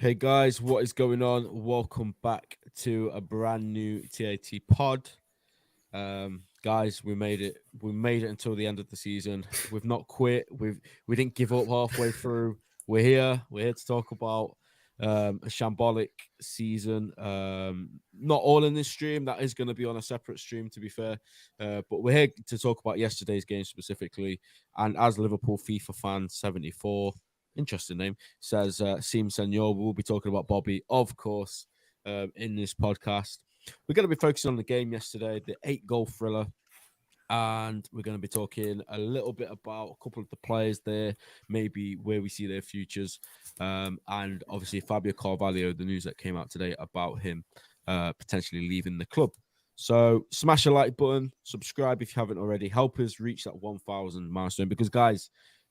Hey guys, what is going on? Welcome back to a brand new TAT pod. Guys, we made it. We made it until the end of the season. We've not quit. We didn't give up halfway through. We're here. We're here to talk about a shambolic season. Not all in this stream. That is going to be on a separate stream, to be fair. But we're here to talk about yesterday's game specifically. And as Liverpool FIFA fan 74, interesting name, says Sim Senor, we'll be talking about Bobby, of course, in this podcast. We're going to be focusing on the game yesterday, the 8-goal thriller, and we're going to be talking a little bit about a couple of the players there, maybe where we see their futures, and obviously Fabio Carvalho, the news that came out today about him potentially leaving the club. So smash a like button, subscribe if you haven't already, help us reach that 1,000 milestone, because guys,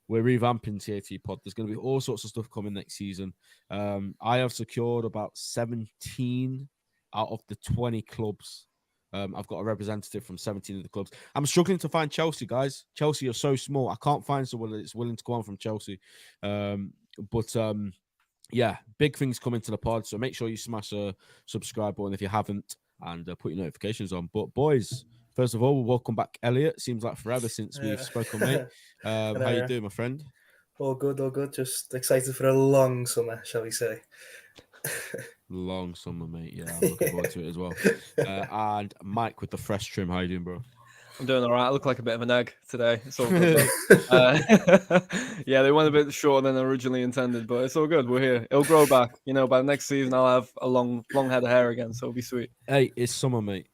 we're revamping TAT Pod. There's going to be all sorts of stuff coming next season. I have secured about 17 out of the 20 clubs. I've got a representative from 17 of the clubs. I'm struggling to find Chelsea, guys. Chelsea are so small. I can't find someone that's willing to go on from Chelsea. Yeah, big things coming to the pod. So make sure you smash a subscribe button if you haven't, and put your notifications on. But boys, first of all, welcome back, Elliot. Seems like forever since we've spoken, mate. How you doing, my friend? All good, all good. Just excited for a long summer, shall we say. Long summer, mate. Yeah, I'm looking forward to it as well. And Mike with the fresh trim. How you doing, bro? I'm doing all right. I look like a bit of an egg today. It's all good. Yeah, they went a bit shorter than originally intended, but it's all good. We're here. It'll grow back. You know, by the next season, I'll have a long head of hair again, so it'll be sweet. Hey, it's summer, mate.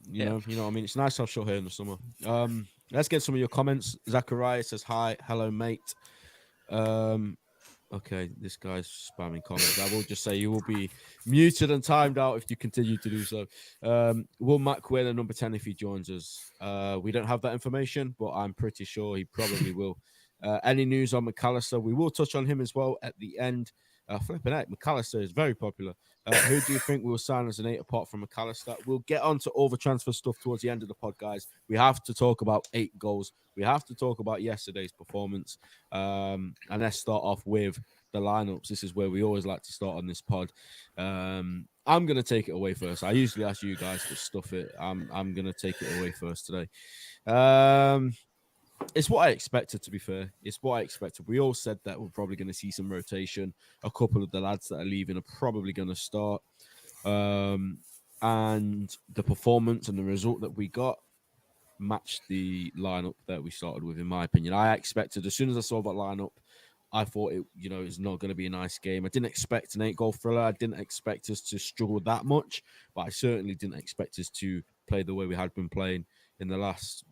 You know what I mean? It's nice to have short hair in the summer. Let's get some of your comments. Zachariah says, hi, hello, mate. Okay, this guy's spamming comments. I will just say you will be muted and timed out if you continue to do so. Will Mac wear the number 10 if he joins us? We don't have that information, but I'm pretty sure he probably will. Any news on McAllister? We will touch on him as well at the end. Flipping out, McAllister is very popular. Who do you think will sign as an 8 apart from McAllister? We'll get on to all the transfer stuff towards the end of the pod, guys. We have to talk about 8 goals. We have to talk about yesterday's performance. And let's start off with the lineups. This is where we always like to start on this pod. I'm going to take it away first. I usually ask you guys to stuff it. I'm going to take it away first today. It's what I expected, to be fair. It's what I expected. We all said that we're probably going to see some rotation. A couple of the lads that are leaving are probably going to start. And the performance and the result that we got matched the lineup that we started with, in my opinion. I expected, as soon as I saw that lineup, I thought it's not going to be a nice game. I didn't expect an 8-goal thriller. I didn't expect us to struggle that much, but I certainly didn't expect us to play the way we had been playing in the last,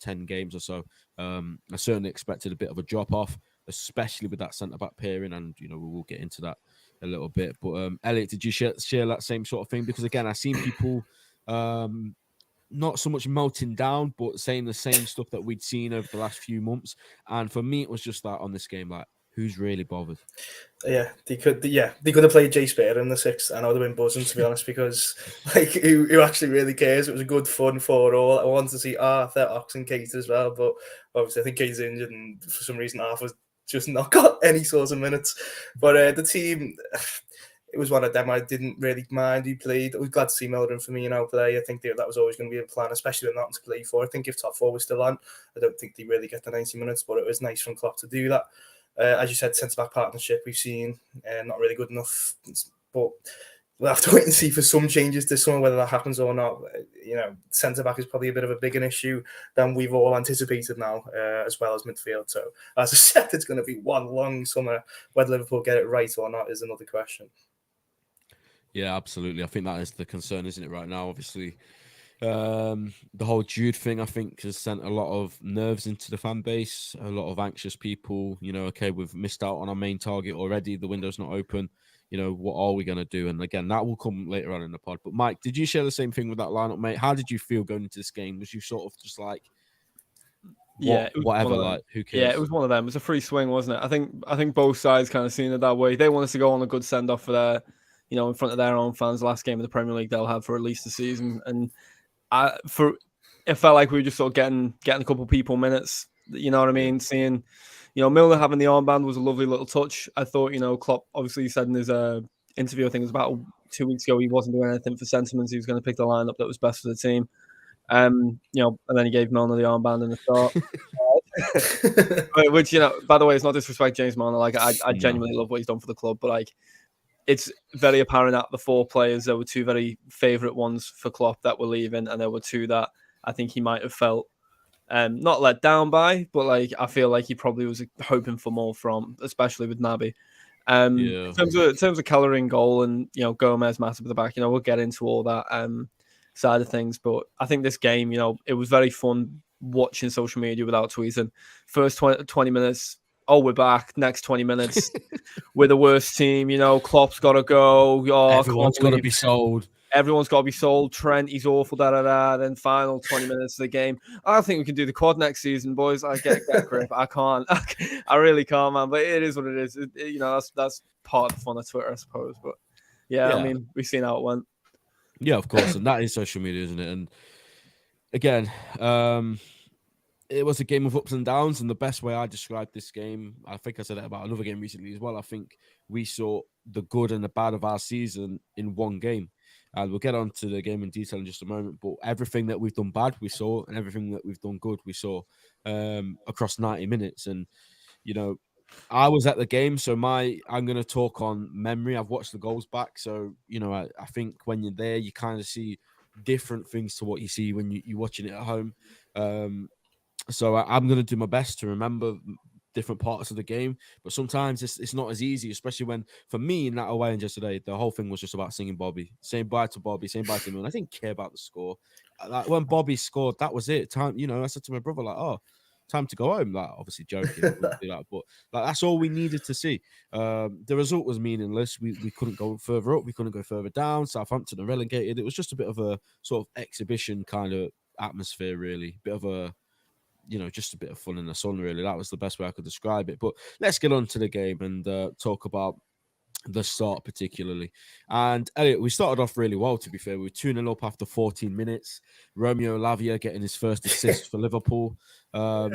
10 games or so. I certainly expected a bit of a drop-off, especially with that centre-back pairing, and, we will get into that a little bit. But, Elliot, did you share that same sort of thing? Because, again, I've seen people not so much melting down, but saying the same stuff that we'd seen over the last few months. And for me, it was just that on this game, like, who's really bothered? Yeah, they could have played Jay Spear in the 6th, and I would have been buzzing, to be honest, because who actually really cares? It was a good fun 4-all. I wanted to see Arthur, Ox, and Kate as well, but obviously I think Kate's injured, and for some reason Arthur's just not got any sort of minutes. But the team, it was one of them I didn't really mind who played. I was glad to see Milner and Firmino play. I think that was always going to be a plan, especially with nothing to play for. I think if top 4 was still on, I don't think they really get the 90 minutes, but it was nice from Klopp to do that. As you said, centre-back partnership we've seen, not really good enough. But we'll have to wait and see for some changes this summer, whether that happens or not. Centre-back is probably a bit of a bigger issue than we've all anticipated now, as well as midfield. So, as I said, it's going to be one long summer. Whether Liverpool get it right or not is another question. Yeah, absolutely. I think that is the concern, isn't it, right now? Obviously, the whole Jude thing, I think, has sent a lot of nerves into the fan base, a lot of anxious people. Okay, we've missed out on our main target already. The window's not open. What are we going to do? And again, that will come later on in the pod. But Mike, did you share the same thing with that lineup, mate? How did you feel going into this game? Was you sort of just like, whatever, like, who cares? Yeah, it was one of them. It was a free swing, wasn't it? I think both sides kind of seen it that way. They want us to go on a good send-off for their, in front of their own fans. The last game of the Premier League they'll have for at least a season. And it felt like we were just sort of getting a couple of people minutes. You know what I mean? Seeing, Milner having the armband was a lovely little touch. I thought, Klopp obviously said in interview. I think it was about 2 weeks ago. He wasn't doing anything for sentiments. He was going to pick the lineup that was best for the team. And then he gave Milner the armband in the start. Which, by the way, it's not disrespect James Milner. Like, I genuinely love what he's done for the club, but like, it's very apparent that the 4 players, there were 2 very favourite ones for Klopp that were leaving, and there were 2 that I think he might have felt not let down by, but like I feel like he probably was hoping for more from, especially with Naby. In terms of Keller in goal and Gomez massive at the back, we'll get into all that side of things. But I think this game, it was very fun watching social media without tweeting. First 20 minutes, oh, we're back. Next 20 minutes, we're the worst team. Klopp's got to go. Everyone's got to be sold. Everyone's got to be sold. Trent, he's awful. Then final 20 minutes of the game. I think we can do the quad next season, boys. I get a grip. I can't. I really can't, man. But it is what it is. That's part of the fun of Twitter, I suppose. But yeah, I mean, we've seen how it went. Yeah, of course, and that is social media, isn't it? And again, it was a game of ups and downs, and the best way I described this game, I think I said it about another game recently as well. I think we saw the good and the bad of our season in one game. And we'll get on to the game in detail in just a moment. But everything that we've done bad, we saw, and everything that we've done good, we saw across 90 minutes. And, I was at the game, so I'm going to talk on memory. I've watched the goals back. So, I think when you're there, you kind of see different things to what you see when you're watching it at home. So I'm going to do my best to remember different parts of the game, but sometimes it's not as easy, especially when, for me, in that away end yesterday, the whole thing was just about singing Bobby, saying bye to Bobby, saying bye to him. And I didn't care about the score. Like, when Bobby scored, that was it. Time, I said to my brother, like, oh, time to go home. Like, obviously joking, but like, that's all we needed to see. The result was meaningless. We couldn't go further up, we couldn't go further down. Southampton are relegated. It was just a bit of a sort of exhibition kind of atmosphere, really. Bit of a just a bit of fun in the sun, really. That was the best way I could describe it. But let's get on to the game and talk about the start particularly. And Elliot, we started off really well, to be fair. We were 2-0 up after 14 minutes. Romeo Lavia getting his first assist for Liverpool,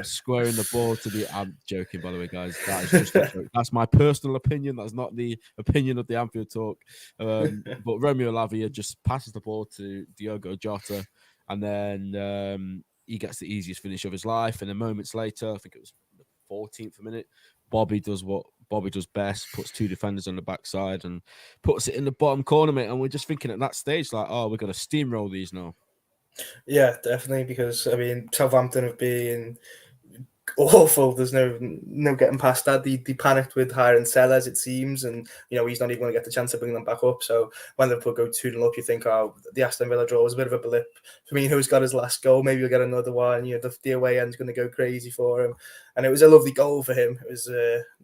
squaring the ball to the... I'm joking, by the way, guys. That is just a joke. That's my personal opinion. That's not the opinion of the Anfield Talk. But Romeo Lavia just passes the ball to Diogo Jota, and then... he gets the easiest finish of his life. And then moments later, I think it was the 14th minute, Bobby does what Bobby does best, puts 2 defenders on the backside and puts it in the bottom corner, mate. And we're just thinking at that stage, like, oh, we're going to steamroll these now. Yeah, definitely, because, I mean, Southampton have been awful. There's no getting past that. They panicked with hiring Sellers, it seems, and he's not even going to get the chance to bring them back up. So when Liverpool go 2-0 up, you think, oh, the Aston Villa draw was a bit of a blip. Firmino's got his last goal, maybe he'll get another one. The away end's going to go crazy for him, and it was a lovely goal for him. It was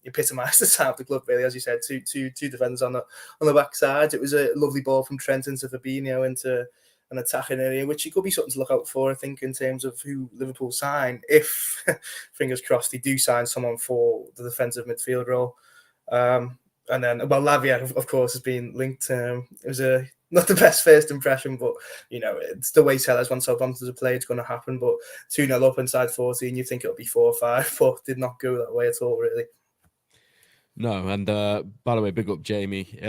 epitomised the side of the club, really, as you said. Two defenders on the back side. It was a lovely ball from Trent into Fabinho into an attacking area, which could be something to look out for, I think, in terms of who Liverpool sign, if, fingers crossed, they do sign someone for the defensive midfield role. And then, Lavia, of course, has been linked. It was not the best first impression, but, it's the way Sellers wants Southampton to play, it's going to happen. But 2-0 up inside 14, you think it'll be 4-5, but did not go that way at all, really. No, and by the way, big up Jamie.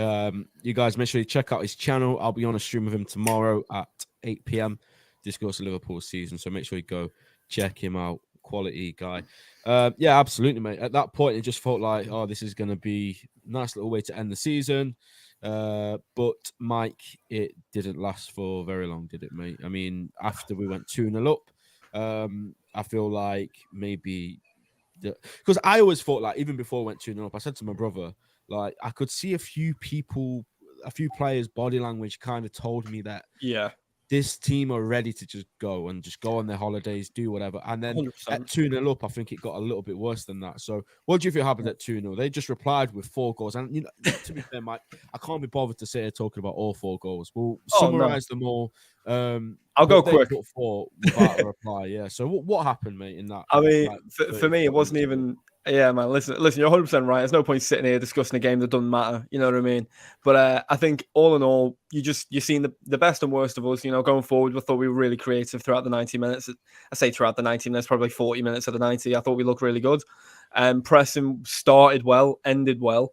You guys make sure you check out his channel. I'll be on a stream with him tomorrow at 8 p.m. Discuss Liverpool season, so make sure you go check him out. Quality guy. Yeah, absolutely, mate. At that point, it just felt like, oh, this is going to be a nice little way to end the season. But Mike, it didn't last for very long, did it, mate? I mean, after we went 2-0 up, I feel like maybe... Because I always thought, like, even before I went 2-0 up, I said to my brother, like, I could see a few players' body language kind of told me that this team are ready to just go on their holidays, do whatever. And then 100%. At 2-0 up, I think it got a little bit worse than that. So what do you feel happened at 2-0? They just replied with 4 goals. And, to be fair, Mike, I can't be bothered to sit here talking about all 4 goals. We'll summarize them all. I'll go quick. Put 4 without a reply. Yeah. So what happened, mate, in that? I mean, for me, it wasn't even... Yeah, man, listen, you're 100% right. There's no point sitting here discussing a game that doesn't matter. You know what I mean? But I think all in all, you're seeing the best and worst of us. Going forward, we thought we were really creative throughout the 90 minutes. I say throughout the 90 minutes, probably 40 minutes of the 90. I thought we looked really good. Pressing started well, ended well.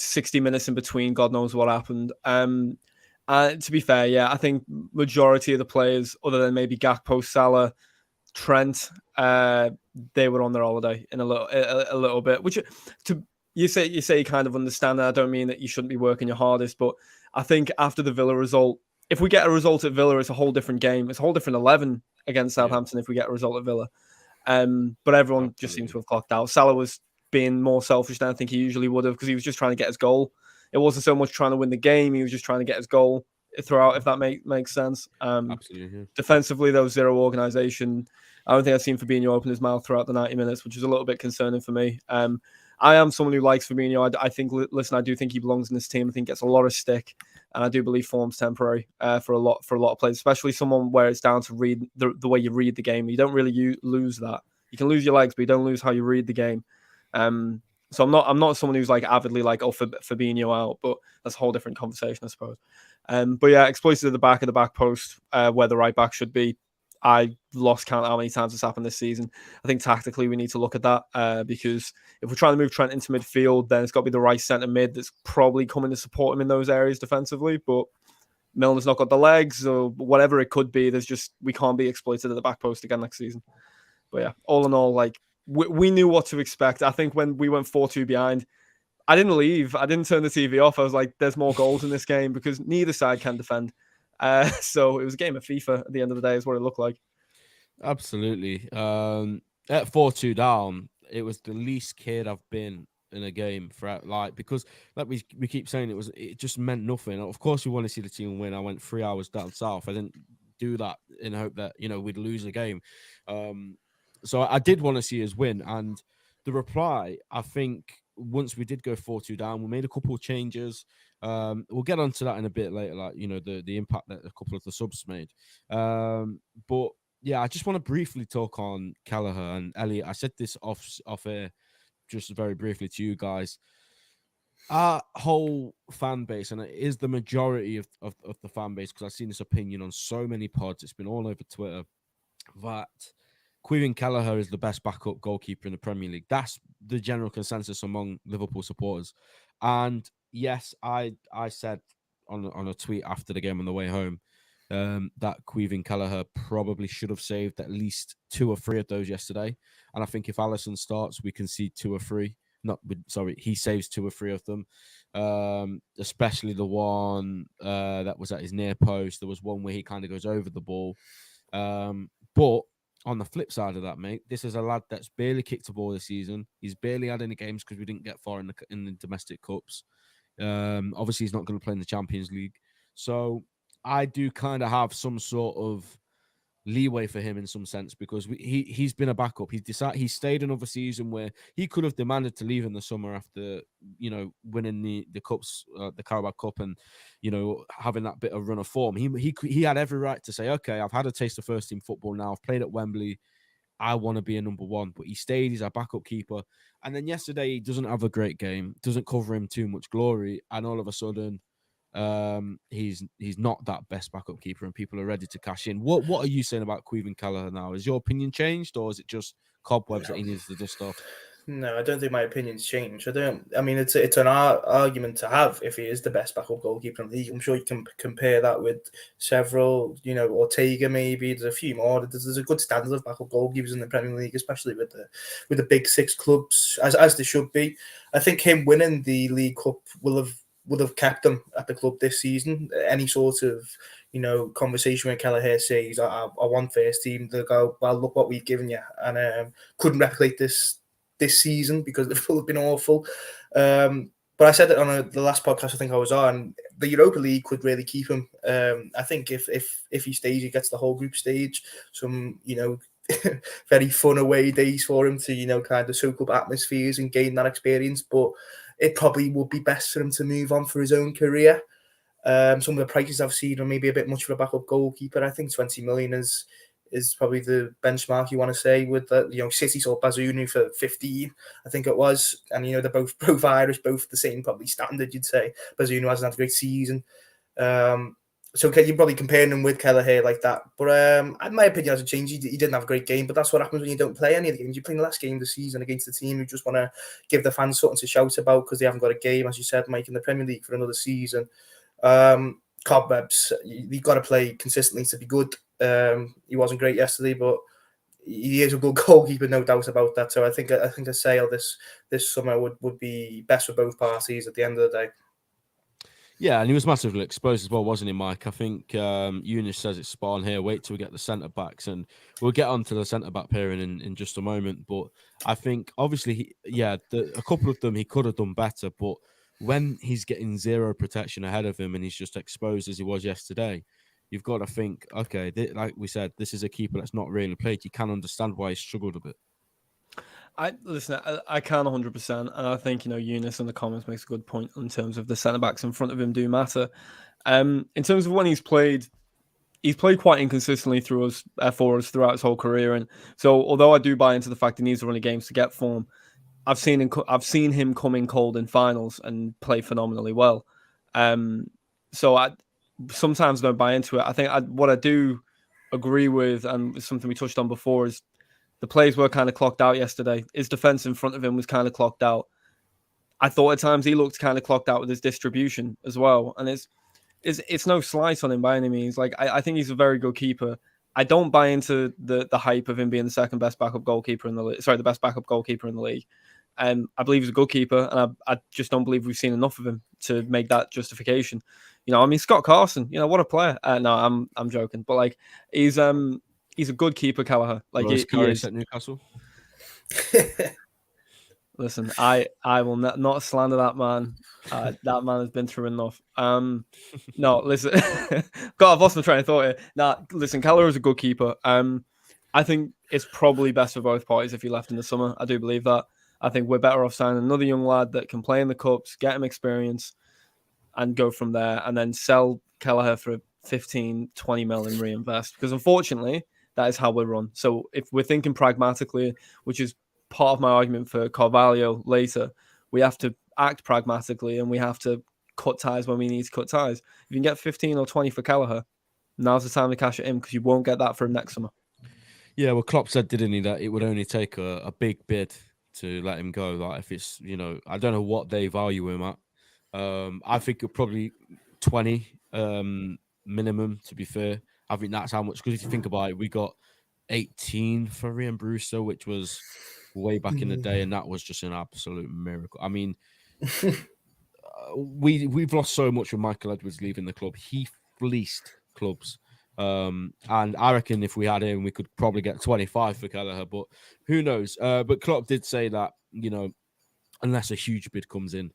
60 minutes in between, God knows what happened. To be fair, yeah, I think majority of the players, other than maybe Gakpo, Salah, Trent, they were on their holiday in a little bit. Which you say you kind of understand that. I don't mean that you shouldn't be working your hardest, but I think after the Villa result, if we get a result at Villa, it's a whole different game. It's a whole different 11 against Southampton if we get a result at Villa. But everyone just seems to have clocked out. Salah was being more selfish than I think he usually would have, because he was just trying to get his goal. It wasn't so much trying to win the game. He was just trying to get his goal throughout, if that makes sense. Absolutely. Yeah. Defensively, there was zero organisation. I don't think I've seen Fabinho open his mouth throughout the 90 minutes, which is a little bit concerning for me. I am someone who likes Fabinho. I think, listen, I do think he belongs in this team. I think he gets a lot of stick, and I do believe form's temporary for a lot of players, especially someone where it's down to read the way you read the game. You don't really lose that. You can lose your legs, but you don't lose how you read the game. So I'm not someone who's like avidly like, oh, Fabinho out, but that's a whole different conversation, I suppose. But yeah, exploited at the back post, where the right back should be. I lost count how many times it's happened this season. I think tactically we need to look at that because if we're trying to move Trent into midfield, then it's got to be the right centre mid that's probably coming to support him in those areas defensively. But Milner's not got the legs, or whatever it could be. We can't be exploited at the back post again next season. But yeah, all in all, like we knew what to expect. I think when we went 4-2 behind, I didn't leave. I didn't turn the TV off. I was like, there's more goals in this game because neither side can defend. So it was a game of FIFA at the end of the day is what it looked like. Absolutely. At 4-2 down, it was the least scared I've been in a game for because like we keep saying, it just meant nothing. Of course we want to see the team win. I went 3 hours down south. I didn't do that in hope that we'd lose a game. So I did want to see us win, and the reply, I think, once we did go 4-2 down, we made a couple of changes. We'll get onto that in a bit later, like the impact that a couple of the subs made. But yeah, I just want to briefly talk on Kelleher and Elliot. I said this off air, just very briefly to you guys. Our whole fan base, and it is the majority of the fan base, because I've seen this opinion on so many pods, it's been all over Twitter, that Kevin Kelleher is the best backup goalkeeper in the Premier League. That's the general consensus among Liverpool supporters. And yes, I said on a tweet after the game on the way home that Kevin Kelleher probably should have saved at least 2 or 3 of those yesterday. And I think if Alisson starts, we can see 2 or 3. He saves 2 or 3 of them. Especially the one that was at his near post. There was one where he kind of goes over the ball. But on the flip side of that, mate, this is a lad that's barely kicked a ball this season. He's barely had any games because we didn't get far in the domestic cups. Obviously, he's not going to play in the Champions League. So I do kind of have some sort of leeway for him in some sense, because he's been a backup. He stayed another season where he could have demanded to leave in the summer after winning the cups, the Carabao Cup, and having that bit of run of form. He had every right to say, okay, I've had a taste of first team football now. I've played at Wembley. I want to be a number one. But he stayed. He's our backup keeper. And then yesterday he doesn't have a great game. Doesn't cover him too much glory. And all of a sudden, he's not that best backup keeper, and people are ready to cash in. What are you saying about Kevin Kelleher now? Is your opinion changed, or is it just cobwebs that he needs to dust off? No, I don't think my opinion's changed. I mean, it's an argument to have if he is the best backup goalkeeper in the league. I'm sure you can compare that with several, Ortega maybe. There's a few more. There's a good standard of backup goalkeepers in the Premier League, especially with the big 6 clubs, as they should be. I think him winning the League Cup would have kept him at the club this season. Any sort of conversation with Kelleher says, I want first team, they'll go, well, look what we've given you, and couldn't replicate this season because Liverpool have been awful. But I said that on the last podcast I think I was on, the Europa League could really keep him. I think if he stays, he gets the whole group stage, some very fun away days for him to kind of soak up atmospheres and gain that experience. But it probably would be best for him to move on for his own career. Some of the prices I've seen are maybe a bit much for a backup goalkeeper. I think 20 million is probably the benchmark you want to say. With City sold Bazunu for 15, I think it was, and they're both Irish, both the same probably standard. You'd say Bazunu hasn't had a great season. So you're probably comparing him with Kelleher like that. But in my opinion, hasn't changed. He didn't have a great game, but that's what happens when you don't play any of the games. You play the last game of the season against the team who just want to give the fans something to shout about because they haven't got a game, as you said, Mike, in the Premier League for another season. Cobwebs, you've got to play consistently to be good. He wasn't great yesterday, but he is a good goalkeeper, no doubt about that. So I think a sale this summer would be best for both parties at the end of the day. Yeah, and he was massively exposed as well, wasn't he, Mike? I think Eunice says it's spot on here. Wait till we get the centre backs, and we'll get on to the centre back pairing in just a moment. But I think obviously, a couple of them he could have done better, but when he's getting zero protection ahead of him and he's just exposed as he was yesterday, you've got to think, okay, like we said, this is a keeper that's not really played. You can understand why he struggled a bit. I can 100%, and I think Eunice in the comments makes a good point in terms of the centre backs in front of him do matter. In terms of when he's played quite inconsistently for us throughout his whole career, and so although I do buy into the fact he needs to run the games to get form, I've seen him come in cold in finals and play phenomenally well. So I sometimes don't buy into it. I think what I do agree with, and something we touched on before, is the plays were kind of clocked out yesterday. His defense in front of him was kind of clocked out. I thought at times he looked kind of clocked out with his distribution as well. And it's no slight on him by any means. Like I think he's a very good keeper. I don't buy into the hype of him being the second best backup goalkeeper in the league. Sorry, the best backup goalkeeper in the league. I believe he's a good keeper, and I just don't believe we've seen enough of him to make that justification. I mean, Scott Carson, what a player. No, I'm joking, but like he's a good keeper, Kelleher. Like he is at Newcastle. Listen, I will not slander that man. That man has been through enough. No, listen. God, I've lost my train of thought here. Listen, Kelleher is a good keeper. I think it's probably best for both parties if he left in the summer. I do believe that. I think we're better off signing another young lad that can play in the cups, get him experience, and go from there, and then sell Kelleher for 15, 20 mil and reinvest. Because unfortunately, that is how we run. So if we're thinking pragmatically, which is part of my argument for Carvalho later, we have to act pragmatically and we have to cut ties when we need to cut ties. If you can get 15 or 20 for Kelleher, now's the time to cash it in because you won't get that for him next summer. Yeah, well, Klopp said, didn't he, that it would only take a big bid to let him go. Like if it's, I don't know what they value him at. I think it probably 20 minimum, to be fair. I think that's how much, because if you think about it, we got 18 for Ryan Brewster, which was way back in the day, and that was just an absolute miracle. I mean, we've lost so much with Michael Edwards leaving the club. He fleeced clubs. And I reckon if we had him, we could probably get 25 for Kelleher, but who knows? But Klopp did say that, unless a huge bid comes in,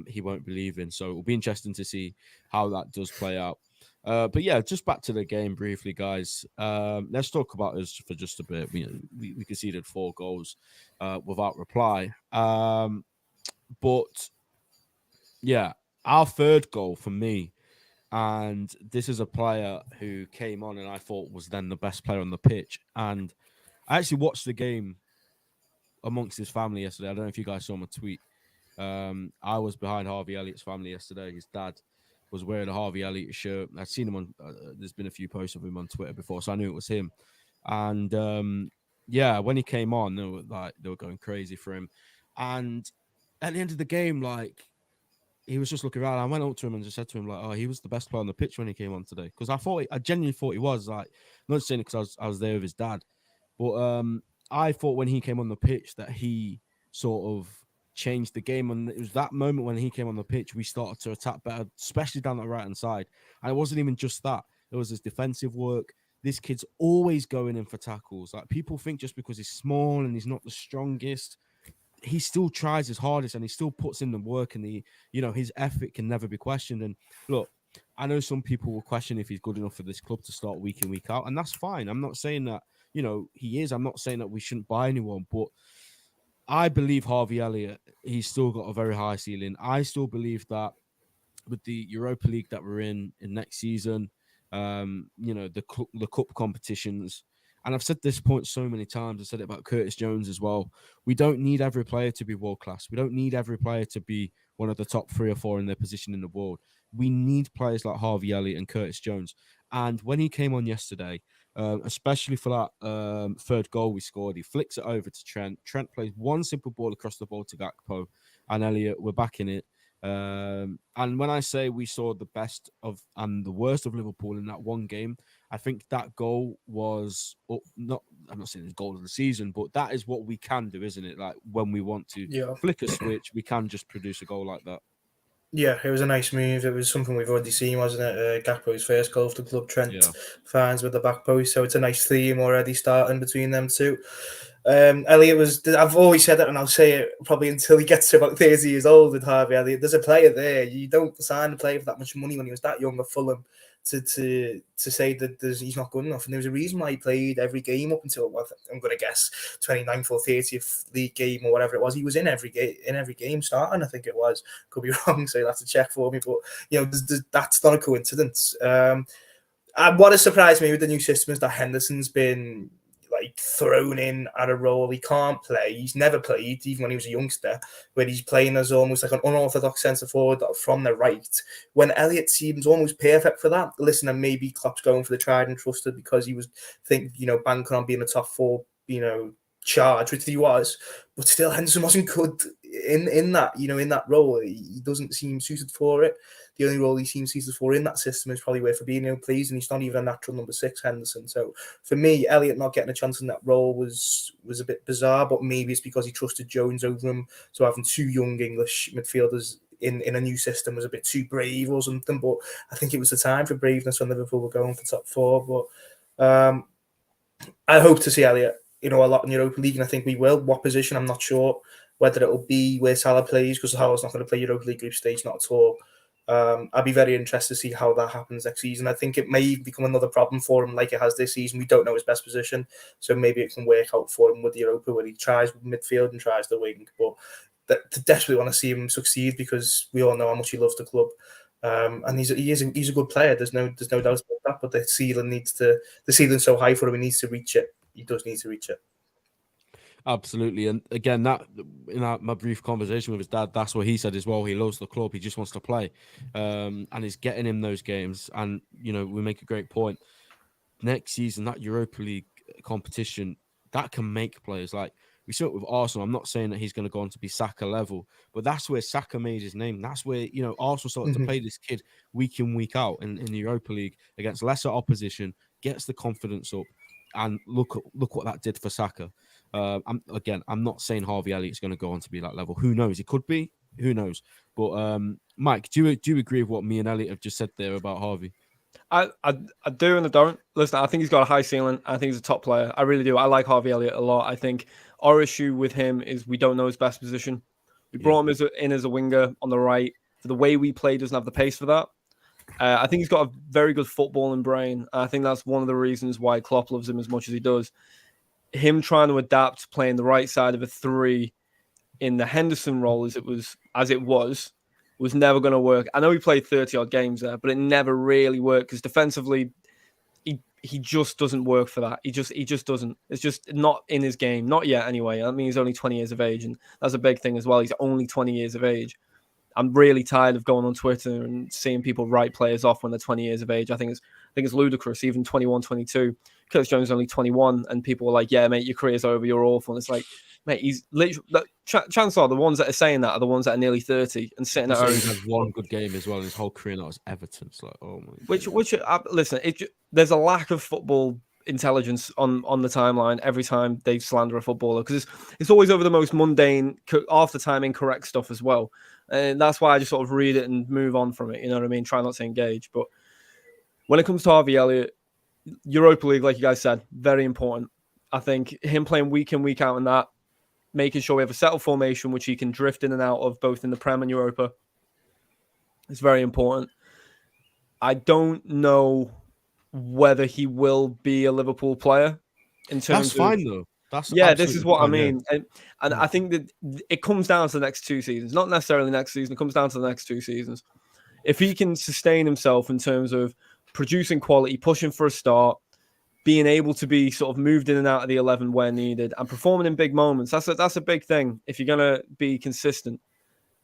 he won't be leaving. So it'll be interesting to see how that does play out. But yeah, just back to the game briefly, guys. Let's talk about us for just a bit. We conceded 4 goals without reply. But yeah, our third goal for me, and this is a player who came on and I thought was then the best player on the pitch. And I actually watched the game amongst his family yesterday. I don't know if you guys saw my tweet. I was behind Harvey Elliott's family yesterday. His dad was wearing a Harvey Elliott shirt. I'd seen him on, there's been a few posts of him on Twitter before, so I knew it was him. And yeah, when he came on, they were going crazy for him. And at the end of the game, he was just looking around. I went up to him and just said to him, oh, he was the best player on the pitch when he came on today. Because I genuinely thought he was. Not just saying it because I was there with his dad. But I thought when he came on the pitch that he sort of changed the game. And it was that moment when he came on the pitch, we started to attack better, especially down the right-hand side. And it wasn't even just that. It was his defensive work. This kid's always going in for tackles. People think just because he's small and he's not the strongest, he still tries his hardest and he still puts in the work, and his effort can never be questioned. And look, I know some people will question if he's good enough for this club to start week in, week out, and that's fine. I'm not saying that, he is. I'm not saying that we shouldn't buy anyone, but I believe Harvey Elliott, he's still got a very high ceiling. I still believe that with the Europa League that we're in next season, the cup competitions, and I've said this point so many times. I said it about Curtis Jones as well. We don't need every player to be world class. We don't need every player to be one of the top 3 or 4 in their position in the world. We need players like Harvey Elliott and Curtis Jones. And when he came on yesterday, especially for that third goal we scored, he flicks it over to Trent. Trent plays one simple ball across the ball to Gakpo, and Elliott were back in it. And when I say we saw the best of and the worst of Liverpool in that one game, I think that goal was I'm not saying it's goal of the season, but that is what we can do, isn't it? Like when we want to flick a switch, we can just produce a goal like that. Yeah, it was a nice move. It was something we've already seen, wasn't it? Gakpo's first goal for the club. Trent finds with the back post, so it's a nice theme already starting between them two. Elliott was, I've always said it and I'll say it probably until he gets to about 30 years old with Harvey Elliott. There's a player there. You don't sign a player for that much money when he was that young at Fulham to say that he's not good enough. And there was a reason why he played every game up until, I'm going to guess, 29th or 30th league game or whatever it was. He was in every game starting, I think it was. Could be wrong, so you'll have to check for me. But, that's not a coincidence. And what has surprised me with the new system is that Henderson's been thrown in at a role he can't play. He's never played, even when he was a youngster, where he's playing as almost like an unorthodox centre forward from the right, when Elliott seems almost perfect for that. Listen, and maybe Klopp's going for the tried and trusted because he was banking on being a top 4, charge, which he was, but still Henderson wasn't good in that role. He doesn't seem suited for it. The only role he seems suited for in that system is probably where Fabinho plays, and he's not even a natural number 6, Henderson. So for me, Elliott not getting a chance in that role was a bit bizarre, but maybe it's because he trusted Jones over him. So having 2 young English midfielders in a new system was a bit too brave or something. But I think it was the time for braveness when Liverpool were going for top 4. But I hope to see Elliott a lot in Europa League, and I think we will. What position, I'm not sure. Whether it'll be where Salah plays, because Salah's not going to play Europa League group stage, not at all. I'd be very interested to see how that happens next season. I think it may even become another problem for him like it has this season. We don't know his best position, so maybe it can work out for him with the Europa where he tries midfield and tries the wing. But desperately want to see him succeed because we all know how much he loves the club. And he's a good player. There's no doubt about that. But the ceiling's so high for him. He needs to reach it. He does need to reach it. Absolutely. And again, that in my brief conversation with his dad, that's what he said as well. He loves the club. He just wants to play. And it's getting him those games. And, we make a great point. Next season, that Europa League competition, that can make players. Like we saw it with Arsenal. I'm not saying that he's going to go on to be Saka level, but that's where Saka made his name. That's where, Arsenal started to play this kid week in, week out in the Europa League against lesser opposition, gets the confidence up. And look what that did for Saka. I'm not saying Harvey Elliott's going to go on to be that level. Who knows? It could be. Who knows? But Mike, do you agree with what me and Elliot have just said there about Harvey? I do and I don't. Listen, I think he's got a high ceiling. I think he's a top player. I really do. I like Harvey Elliott a lot. I think our issue with him is we don't know his best position. We brought him in as a winger on the right. For the way we play, doesn't have the pace for that. I think he's got a very good footballing brain. I think that's one of the reasons why Klopp loves him as much as he does. Him trying to adapt playing the right side of a 3 in the Henderson role as it was never going to work. I know he played 30-odd games there, but it never really worked because defensively, he just doesn't work for that. He just doesn't. It's just not in his game. Not yet, anyway. I mean, he's only 20 years of age, and that's a big thing as well. He's only 20 years of age. I'm really tired of going on Twitter and seeing people write players off when they're 20 years of age. I think it's ludicrous, even 21, 22. Curtis Jones is only 21, and people are like, yeah, mate, your career's over, you're awful. And it's like, mate, he's literally... Chances are the ones that are saying that are the ones that are nearly 30 and sitting at home. He's had one good game as well in his whole career, that was Everton. It's like, oh my God. Listen, there's a lack of football intelligence on the timeline every time they slander a footballer because it's always over the most mundane, half the time incorrect stuff as well. And that's why I just sort of read it and move on from it. You know what I mean? Try not to engage. But when it comes to Harvey Elliott, Europa League, like you guys said, very important. I think him playing week in, week out in that, making sure we have a settled formation which he can drift in and out of both in the Prem and Europa, is very important. I don't know whether he will be a Liverpool player in terms That's fine, though. This is what I mean. Yeah. And I think that it comes down to the next 2 seasons, not necessarily next season. It comes down to the next 2 seasons. If he can sustain himself in terms of producing quality, pushing for a start, being able to be sort of moved in and out of the 11 where needed, and performing in big moments, that's a big thing. If you're going to be consistent,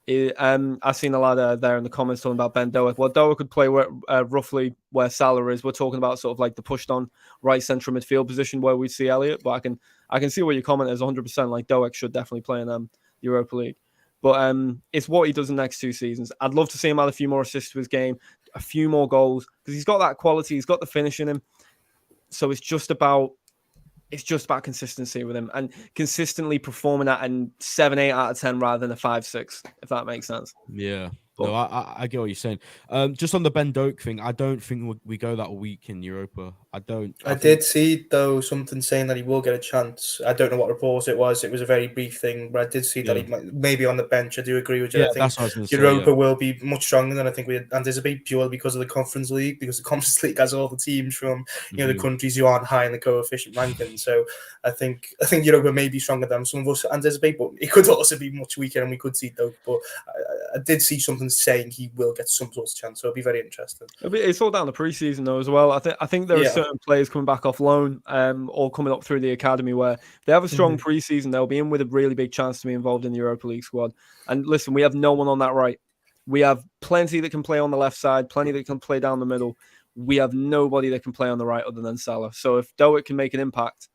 I've seen a lot there in the comments talking about Ben Doak. Well, Doak could play roughly where Salah is. We're talking about sort of like the pushed on right central midfield position where we see Elliott. But I can see what your comment is 100%. Like Doak should definitely play in the Europa League. But it's what he does in the next 2 seasons. I'd love to see him add a few more assists to his game, a few more goals, because he's got that quality. He's got the finish in him. So it's just about consistency with him and consistently performing at a 7, 8 out of 10 rather than a 5, 6, if that makes sense. Yeah. No, I get what you're saying. Just on the Ben Doak thing, I don't think we go that week in Europa. I did see, though, something saying that he will get a chance. I don't know what report it was. It was a very brief thing, but I did see that he might maybe on the bench. I do agree with you. Yeah, I think that's what I was going to say. Europa will be much stronger than I think we anticipate, purely because of the Conference League, because the Conference League has all the teams from the countries who aren't high in the coefficient ranking. So I think Europa may be stronger than some of us anticipate, but it could also be much weaker, and we could see Doak. But I did see something saying he will get some sort of chance, so it'll be very interesting. It's all down to preseason though as well. I think there are certain players coming back off loan, or coming up through the academy where if they have a strong preseason, they'll be in with a really big chance to be involved in the Europa League squad. And listen, we have no one on that right. We have plenty that can play on the left side, plenty that can play down the middle. We have nobody that can play on the right other than Salah. So if Doak can make an impact,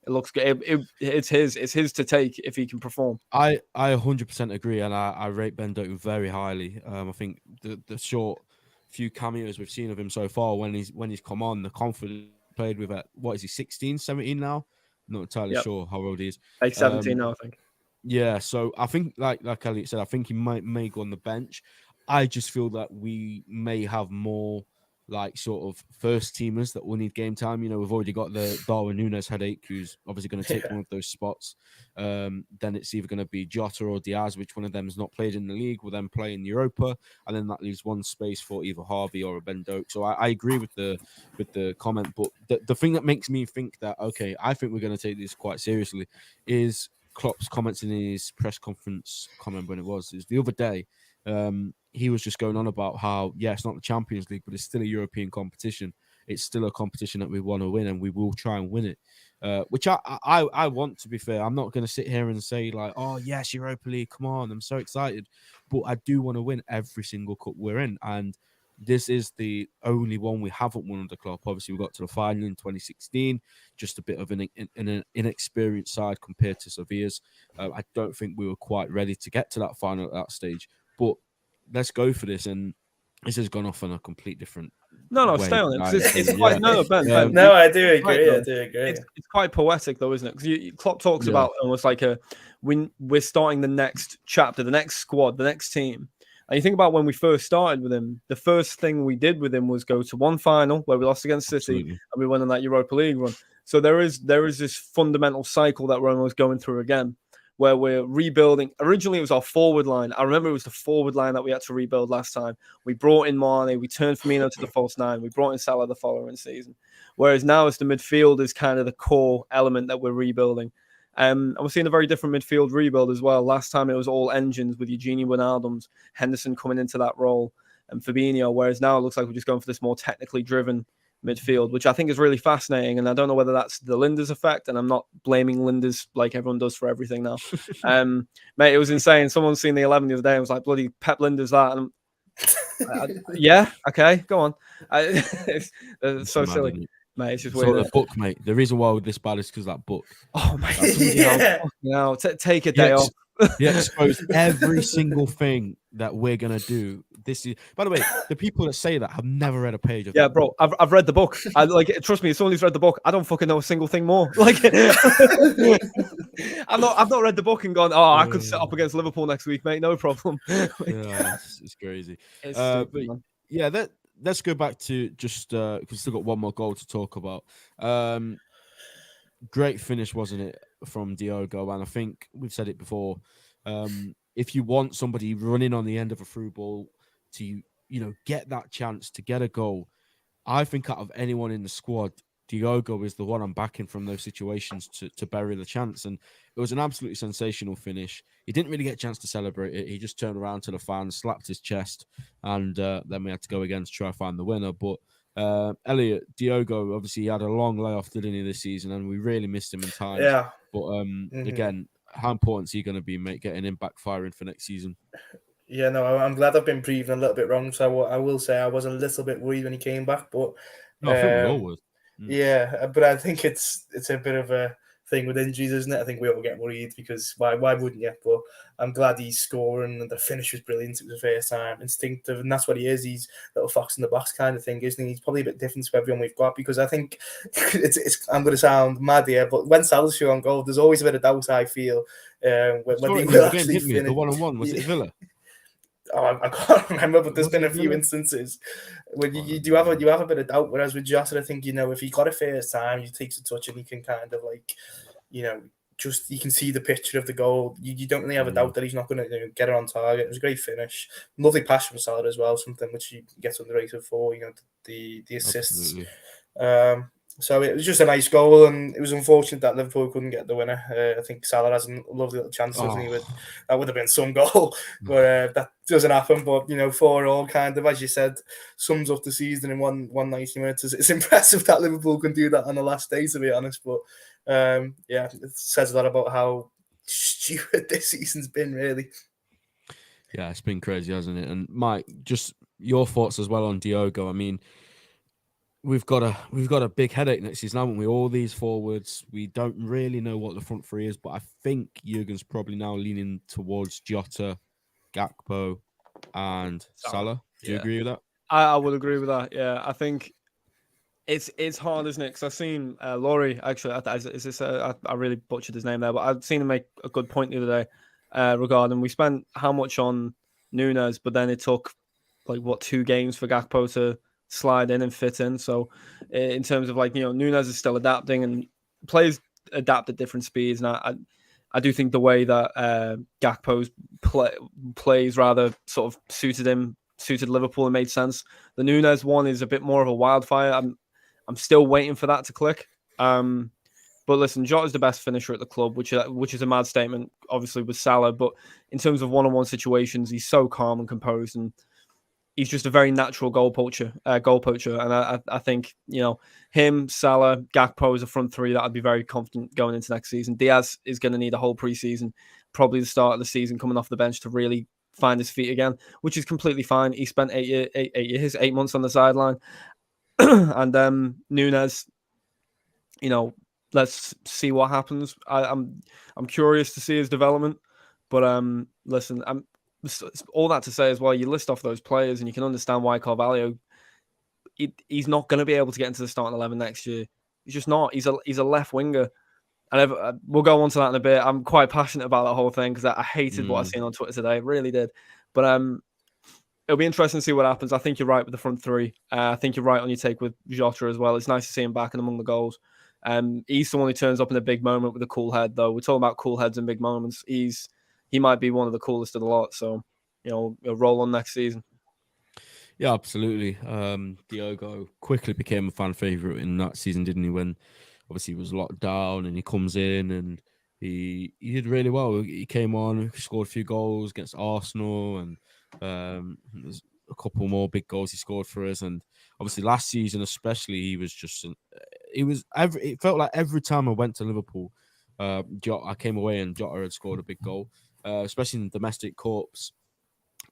it looks good. It's his to take if he can perform. I 100% agree, and I rate Ben Doak very highly. I think the short few cameos we've seen of him so far, when he's come on, the confidence he played with at, what is he, 16, 17 now? Not entirely sure how old he is. Like 17 now, I think. Yeah, so I think like Elliot said, I think he may go on the bench. I just feel that we may have more like sort of first teamers that will need game time. We've already got the Darwin Núñez headache, who's obviously going to take one of those spots. Then it's either going to be Jota or Diaz, which one of them has not played in the league, will then play in Europa, and then that leaves one space for either Harvey or a Ben Doak. So I agree with the comment, but the thing that makes me think that, okay, I think we're going to take this quite seriously is Klopp's comments in his press conference. I can't remember when it was the other day. He was just going on about how, it's not the Champions League, but it's still a European competition. It's still a competition that we want to win, and we will try and win it. Which I want, to be fair. I'm not going to sit here and say like, oh yes, Europa League, come on, I'm so excited. But I do want to win every single cup we're in, and this is the only one we haven't won under Klopp. Obviously, we got to the final in 2016, just a bit of an inexperienced side compared to Sevilla's. I don't think we were quite ready to get to that final at that stage. But let's go for this, and this has gone off on a complete different. No, stay on it. It's quite Ben. No, I do agree. It's quite poetic, though, isn't it? Because Klopp talks about almost like when we're starting the next chapter, the next squad, the next team. And you think about when we first started with him, the first thing we did with him was go to one final where we lost against City, and we went on that Europa League run. So there is this fundamental cycle that we're almost going through again, where we're rebuilding. Originally, it was our forward line. I remember it was the forward line that we had to rebuild last time. We brought in Mane. We turned Firmino to the false 9. We brought in Salah the following season. Whereas now it's the midfield is kind of the core element that we're rebuilding. And we're seeing a very different midfield rebuild as well. Last time it was all engines with Eugenie Wijnaldum, Henderson coming into that role, and Fabinho, whereas now it looks like we're just going for this more technically driven midfield, which I think is really fascinating. And I don't know whether that's the Linders effect, and I'm not blaming Linders like everyone does for everything now. Mate, it was insane. Someone's seen the 11 the other day and was like, bloody Pep Linders that. And yeah, okay, go on. It's so silly. Mate, it's just weird. The book, mate. The reason why we're this bad is because of that book. Oh, mate. Take a day off. He exposed every single thing that we're gonna do. This is, by the way, the people that say that have never read a page of. Yeah, bro. I've read the book. Trust me, as someone who's read the book, I don't fucking know a single thing more. Like, I've not read the book and gone, oh, I could sit up against Liverpool next week, mate. No problem. It's crazy. It's stupid, man. Yeah, let's go back to just because we've still got one more goal to talk about. Great finish, wasn't it, from Diogo? And I think we've said it before. If you want somebody running on the end of a through ball to, get that chance to get a goal, I think out of anyone in the squad, Diogo is the one I'm backing from those situations to bury the chance. And it was an absolutely sensational finish. He didn't really get a chance to celebrate it. He just turned around to the fans, slapped his chest, and then we had to go again to try to find the winner. But Elliot, Diogo, obviously he had a long layoff, didn't he, this season, and we really missed him in time. Yeah. But again, how important is he going to be, mate, getting him backfiring for next season? Yeah, no, I'm glad I've been proven a little bit wrong. So I will say I was a little bit worried when he came back, but No, I think we all would. yeah, but I think it's a bit of a thing with injuries, isn't it? I think we all get worried because why wouldn't you? But I'm glad he's scoring and the finish was brilliant. It was the first time, instinctive, and that's what he is. He's little fox in the box kind of thing, isn't he? He's probably a bit different to everyone we've got because I think it's I'm going to sound mad here, but when Salah's on goal, there's always a bit of doubt. I feel whether he will actually finish. The 1-on-1 was Yeah. it Villa? Oh, I can't remember, but there's Was been it a few Villa? instances when Can't you have remember. you have a bit of doubt. Whereas with Jota, I think if he got a first time, he takes a touch and he can kind of just you can see the picture of the goal. You don't really have a doubt that he's not going to get it on target. It was a great finish, lovely pass from Salah as well, something which he gets underrated for. The assists. Absolutely. So it was just a nice goal, and it was unfortunate that Liverpool couldn't get the winner. I think Salah has a lovely little chance, doesn't he? That would have been some goal, but that doesn't happen. But 4-4 kind of, as you said, sums up the season in 190 minutes. It's impressive that Liverpool can do that on the last day, to be honest. But yeah, it says a lot about how stupid this season's been, really. Yeah, it's been crazy, hasn't it? And Mike, just your thoughts as well on Diogo. I mean, we've got a big headache next season, haven't we? All these forwards, we don't really know what the front three is, but I think Jurgen's probably now leaning towards Jota, Gakpo, and Salah. Do you agree with that? I would agree with that. Yeah, I think it's hard, isn't it? Because I've seen Laurie actually. I really butchered his name there, but I've seen him make a good point the other day regarding we spent how much on Nunes, but then it took 2 games for Gakpo to slide in and fit in. So in terms of Nunes is still adapting and players adapt at different speeds, and I do think the way that Gakpo's plays rather sort of suited Liverpool and made sense. The Nunes one is a bit more of a wildfire. I'm still waiting for that to click. But listen, Jota's the best finisher at the club, which is a mad statement, obviously, with Salah. But in terms of one-on-one situations, he's so calm and composed, and he's just a very natural goal poacher. And I think him, Salah, Gakpo as a front three that I'd be very confident going into next season. Diaz is going to need a whole preseason, probably the start of the season, coming off the bench to really find his feet again, which is completely fine. He spent 8 months on the sideline, and Nunes, let's see what happens. I'm curious to see his development, but listen, all that to say as well, you list off those players and you can understand why Carvalho, he's not going to be able to get into the starting 11 next year. He's just not. He's a left winger. And we'll go on to that in a bit. I'm quite passionate about that whole thing because I hated what I've seen on Twitter today. I really did. But it'll be interesting to see what happens. I think you're right with the front three. I think you're right on your take with Jota as well. It's nice to see him back and among the goals. He's the one who turns up in a big moment with a cool head, though. We're talking about cool heads and big moments. He might be one of the coolest of the lot. So, he'll roll on next season. Yeah, absolutely. Diogo quickly became a fan favorite in that season, didn't he? When obviously he was locked down and he comes in and he did really well. He came on, scored a few goals against Arsenal, and there's a couple more big goals he scored for us. And obviously last season, especially, he was just it felt like every time I went to Liverpool, I came away and Jota had scored a big goal, especially in domestic corps.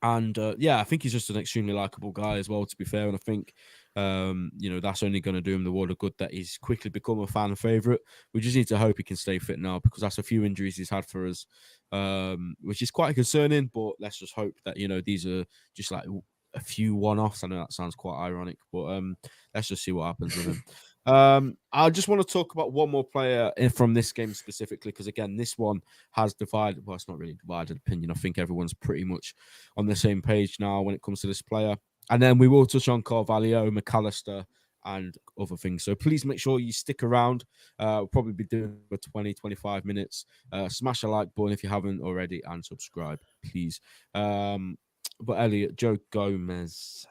And yeah, I think he's just an extremely likable guy as well, to be fair. And I think, that's only going to do him the world of good that he's quickly become a fan favorite. We just need to hope he can stay fit now because that's a few injuries he's had for us, which is quite concerning. But let's just hope that, these are just like a few one-offs. I know that sounds quite ironic, but let's just see what happens with him. I just want to talk about one more player from this game specifically, because again, this one has divided. Well, it's not really divided opinion. I think everyone's pretty much on the same page now when it comes to this player. And then we will touch on Carvalho, McAllister, and other things. So please make sure you stick around. We'll probably be doing for 20, 25 minutes. Smash a like button if you haven't already and subscribe, please. But Elliot, Joe Gomez.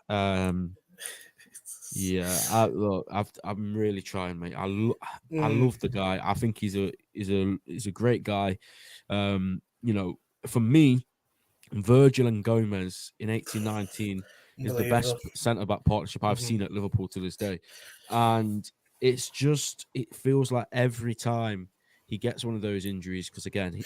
Yeah, look, I'm really trying, mate. I love the guy. I think he's a great guy. For me, Virgil and Gomez in 18-19 is the best centre-back partnership I've seen at Liverpool to this day. And it feels like every time he gets one of those injuries, because again,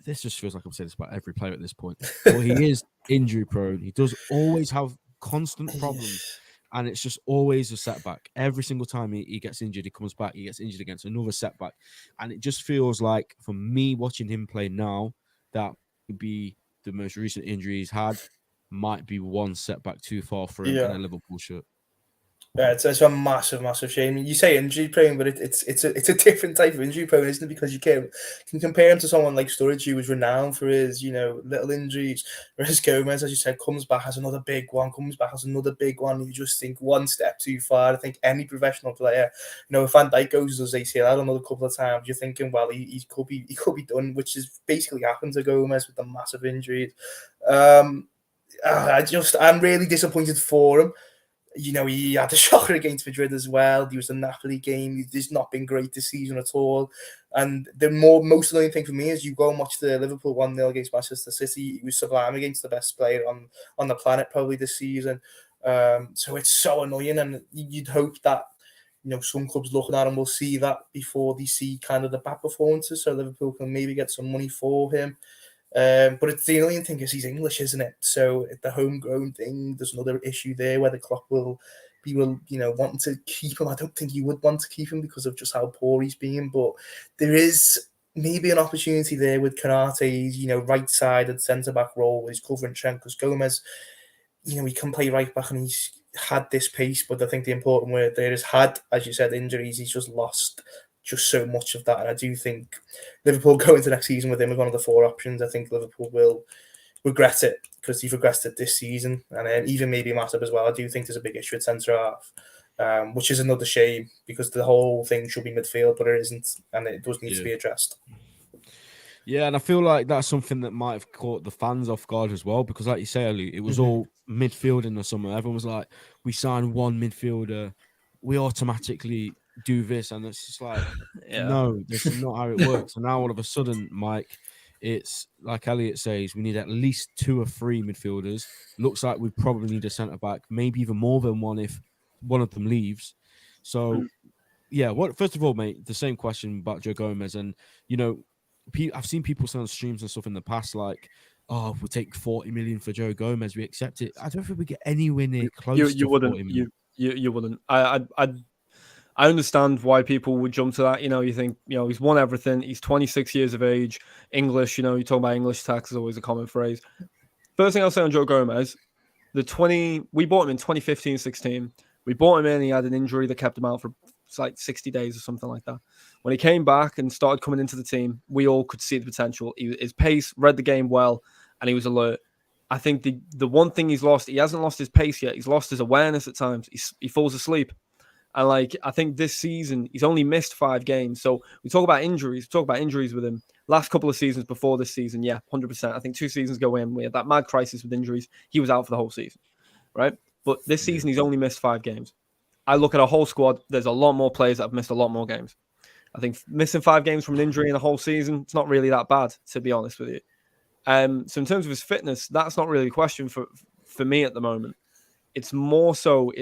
this just feels like I'm saying this about every player at this point, but he is injury prone. He does always have constant problems, and it's just always a setback. Every single time he gets injured, he comes back, he gets injured against another setback. And it just feels like, for me watching him play now, that would be the most recent injury he's had, might be one setback too far for him in a Liverpool shirt. Yeah, it's a massive shame. You say injury prone, but it's a different type of injury prone, isn't it? Because you can compare him to someone like Sturridge, who was renowned for his, little injuries. Whereas Gomez, as you said, comes back, has another big one, You just think one step too far. I think any professional player, if Van Dijk goes to ACL, I don't know, a couple of times, you're thinking, well, he could be done, which is basically happened to Gomez with the massive injuries. I'm really disappointed for him. He had a shocker against Madrid as well. He was the Napoli game. He's not been great this season at all. And the most annoying thing for me is you go and watch the Liverpool 1-0 against Manchester City. He was sublime against the best player on the planet probably this season. So it's so annoying, and you'd hope that some clubs looking at him will see that before they see kind of the bad performances, so Liverpool can maybe get some money for him. But it's the annoying thing is he's English, isn't it? So the homegrown thing, there's another issue there where the Klopp will be wanting to keep him. I don't think he would want to keep him because of just how poor he's been. But there is maybe an opportunity there with Konate's, right-sided centre-back role where he's covering Trent, because Gomez, he can play right-back and he's had this pace. But I think the important word there is had, as you said, injuries. He's just lost just so much of that, and I do think Liverpool go into next season with him as one of the 4 options. I think Liverpool will regret it because he's regressed it this season, and then even maybe Matip as well. I do think there's a big issue at centre half, which is another shame because the whole thing should be midfield, but it isn't, and it does need to be addressed. Yeah, and I feel like that's something that might have caught the fans off guard as well, because like you say, Ali, it was all midfield in the summer. Everyone was like, we signed one midfielder, we automatically do this, and it's just like, no, this is not how it works. And now all of a sudden, Mike, it's like Elliot says, we need at least 2 or 3 midfielders. Looks like we probably need a centre back, maybe even more than one if one of them leaves. So yeah, first of all, mate, the same question about Joe Gomez, and I've seen people say on streams and stuff in the past, like, oh, if we take 40 million for Joe Gomez, we accept it. I don't think we get anywhere near close to 40 million. You wouldn't. I understand why people would jump to that. You think, he's won everything. He's 26 years of age, English. You talk about English tax is always a common phrase. First thing I'll say on Joe Gomez, we bought him in 2015-16. We bought him in, he had an injury that kept him out for like 60 days or something like that. When he came back and started coming into the team, we all could see the potential. His pace, read the game well, and he was alert. I think the one thing he's lost, he hasn't lost his pace yet. He's lost his awareness at times. He falls asleep. And I think this season, he's only missed 5 games. So we talk about injuries. With him. Last couple of seasons before this season, 100%. I think 2 seasons ago when we had that mad crisis with injuries, he was out for the whole season, right? But this season, he's only missed 5 games. I look at our whole squad, there's a lot more players that have missed a lot more games. I think missing 5 games from an injury in a whole season, it's not really that bad, to be honest with you. So in terms of his fitness, that's not really a question for me at the moment. It's more so,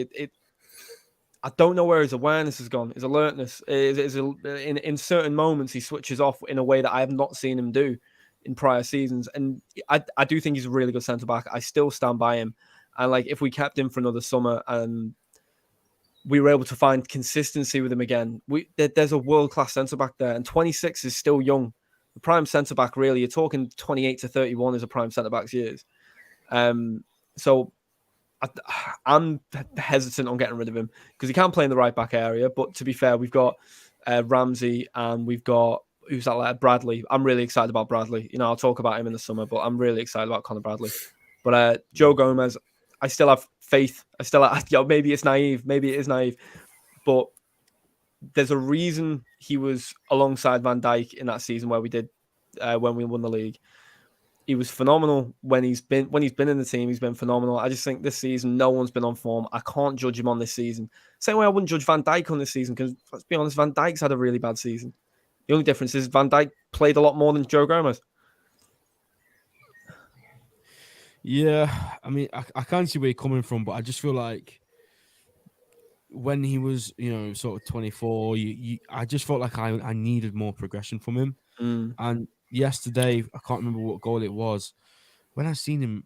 I don't know where his awareness has gone, his alertness. In certain moments, he switches off in a way that I have not seen him do in prior seasons. And I do think he's a really good centre-back. I still stand by him. And if we kept him for another summer and we were able to find consistency with him again, there's a world-class centre-back there. And 26 is still young. The prime centre-back, really, you're talking 28 to 31 is a prime centre-back's years. So I'm hesitant on getting rid of him because he can play in the right back area. But to be fair, we've got Ramsey and we've got Bradley. I'm really excited about Bradley. I'll talk about him in the summer, but I'm really excited about Conor Bradley. But Joe Gomez, I still have faith. Maybe it's naive. Maybe it is naive, but there's a reason he was alongside Van Dijk in that season where we did when we won the league. He was phenomenal when he's been in the team. He's been phenomenal. I just think this season, no one's been on form. I can't judge him on this season. Same way I wouldn't judge Van Dijk on this season because, let's be honest, Van Dijk's had a really bad season. The only difference is Van Dijk played a lot more than Joe Gomez. Yeah, I mean, I can't see where you're coming from, but I just feel like when he was, sort of 24, I just felt like I needed more progression from him. And yesterday, I can't remember what goal it was, when I seen him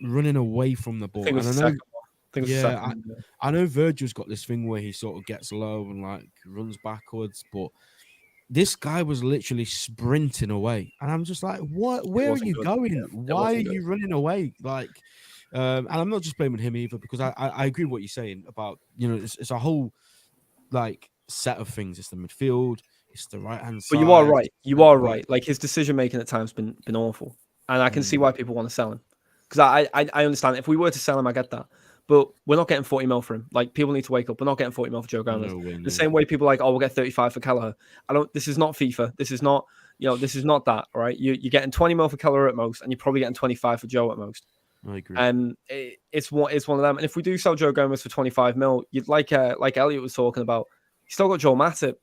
running away from the I ball. think it was And the I know, second one. I think it was the yeah, second one. Yeah. I know Virgil's got this thing where he sort of gets low and like runs backwards, but this guy was literally sprinting away, and I'm just like, "What? It Where are wasn't you good. going? Yeah, it Why are wasn't good. you running away?" Like, and I'm not just blaming him either, because I agree with what you're saying about, it's a whole like set of things. It's the midfield, it's the right hand But you are side, right. You are right. Like his decision making at times been awful, and I can see why people want to sell him. Because I understand if we were to sell him, I get that. But we're not getting 40 mil for him. Like people need to wake up. We're not getting 40 mil for Joe Gomez. No way, The no. same way people are like, oh, we'll get 35 for Kelleher. I don't. This is not FIFA. This is not. This is not that. All right. You're getting 20 mil for Kelleher at most, and you're probably getting 25 for Joe at most. I agree. And it's one of them. And if we do sell Joe Gomez for 25 mil, you'd like Elliot was talking about. You still got Joel Matip.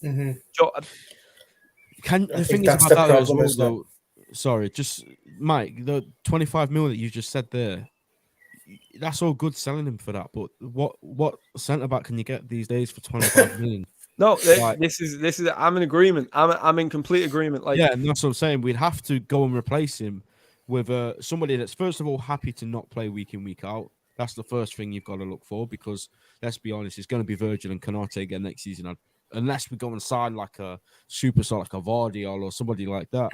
Joe, The thing is that's about the that as problem, well, isn't it? though. Sorry, just Mike, the 25 mil that you just said there, that's all good selling him for that. But what centre back can you get these days for 25 million? No, Like, this is. I'm in agreement. I'm in complete agreement. Like, yeah, and that's what I'm saying. We'd have to go and replace him with somebody that's first of all happy to not play week in, week out. That's the first thing you've got to look for, because let's be honest, it's going to be Virgil and Canate again next season, unless we go and sign like a superstar like a Vardy or somebody like that.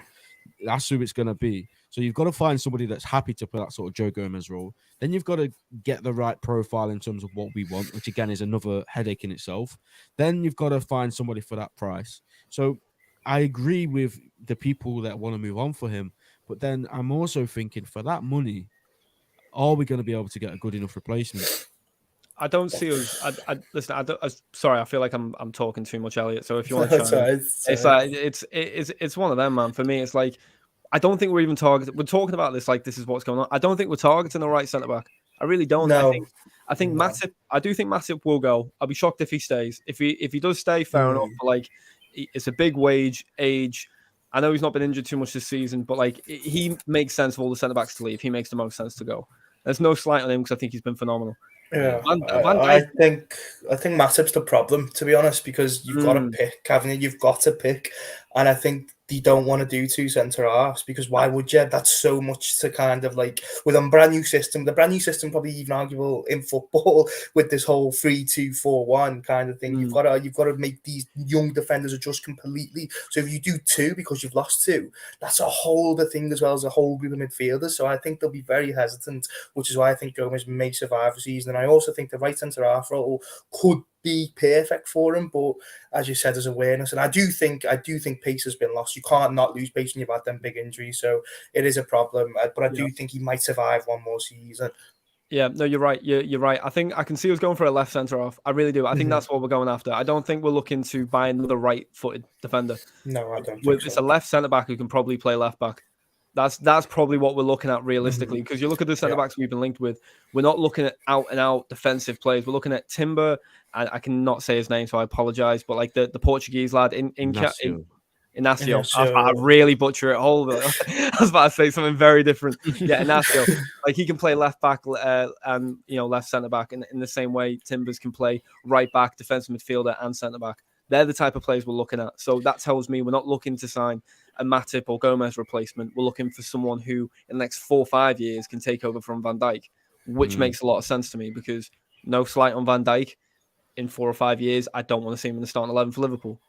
That's who it's going to be. So you've got to find somebody that's happy to play that sort of Joe Gomez role. Then you've got to get the right profile in terms of what we want, which again is another headache in itself. Then you've got to find somebody for that price. So I agree with the people that want to move on for him, but then I'm also thinking, for that money, are we going to be able to get a good enough replacement? I don't see us. Listen. Sorry, I feel like I'm talking too much, Elliot. So if you want to chime in, it's one of them, man. For me, it's like I don't think we're even targeting. We're talking about this like this is what's going on. I don't think we're targeting the right centre back. I really don't. No. I think Matip. I do think Matip will go. I'll be shocked if he stays. If he does stay, fair enough. But like, it's a big age. I know he's not been injured too much this season, but like he makes sense for all the centre backs to leave. He makes the most sense to go. There's no slight on him because I think he's been phenomenal. Yeah, Van I Dijk, think Matip's the problem, to be honest, because you've got to pick, haven't you? You've got to pick, and I think they don't want to do two centre halves, because why would you? That's so much to kind of like with a brand new system. The brand new system probably even arguable in football with this whole 3-2-4-1 kind of thing. You've got to make these young defenders adjust completely. So if you do two because you've lost two, that's a whole other thing as well as a whole group of midfielders. So I think they'll be very hesitant, which is why I think Gomez may survive the season. And I also think the right centre half role could be perfect for him, but as you said, there's awareness, and I do think pace has been lost. You can't not lose pace when you've had them big injuries, so it is a problem. But I do think he might survive one more season. Yeah, no, you're right. You're right. I think I can see us going for a left centre half. I really do. I think that's what we're going after. I don't think we're looking to buy another right-footed defender. No, I don't think so. It's a left centre back who can probably play left back. That's probably what we're looking at realistically, because you look at the centre backs we've been linked with. We're not looking at out and out defensive players. We're looking at Timber, and I cannot say his name, so I apologize. But like the Portuguese lad Inacio. I really butcher it. Hold on. I was about to say something very different. Yeah, Inacio. Like he can play left back and left centre back in the same way Timbers can play right back, defensive midfielder, and centre back. They're the type of players we're looking at. So that tells me we're not looking to sign a Matip or Gomez replacement. We're looking for someone who, in the next 4 or 5 years, can take over from Van Dijk, which makes a lot of sense to me, because no slight on Van Dijk, in 4 or 5 years, I don't want to see him in the starting 11 for Liverpool.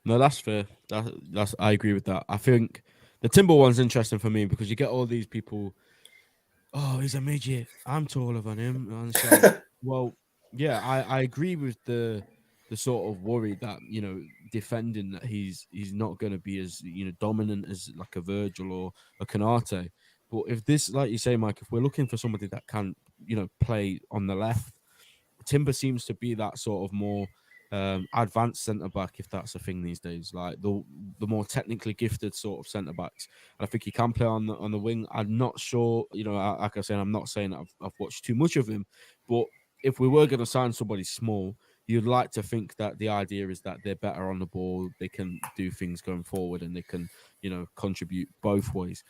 No, that's fair. That's I agree with that. I think the Timber one's interesting for me because you get all these people. Oh, he's a midget. I'm taller than him. And it's like, well, yeah, I agree with the sort of worry that defending that he's not going to be as dominant as like a Virgil or a Canate. But if this, like you say, Mike, if we're looking for somebody that can play on the left, Timber seems to be that sort of more advanced centre back, if that's a thing these days. Like the more technically gifted sort of centre backs. And I think he can play on the wing. I'm not sure. Like I said, I'm not saying that I've watched too much of him, but if we were going to sign somebody small, you'd like to think that the idea is that they're better on the ball, they can do things going forward, and they can contribute both ways.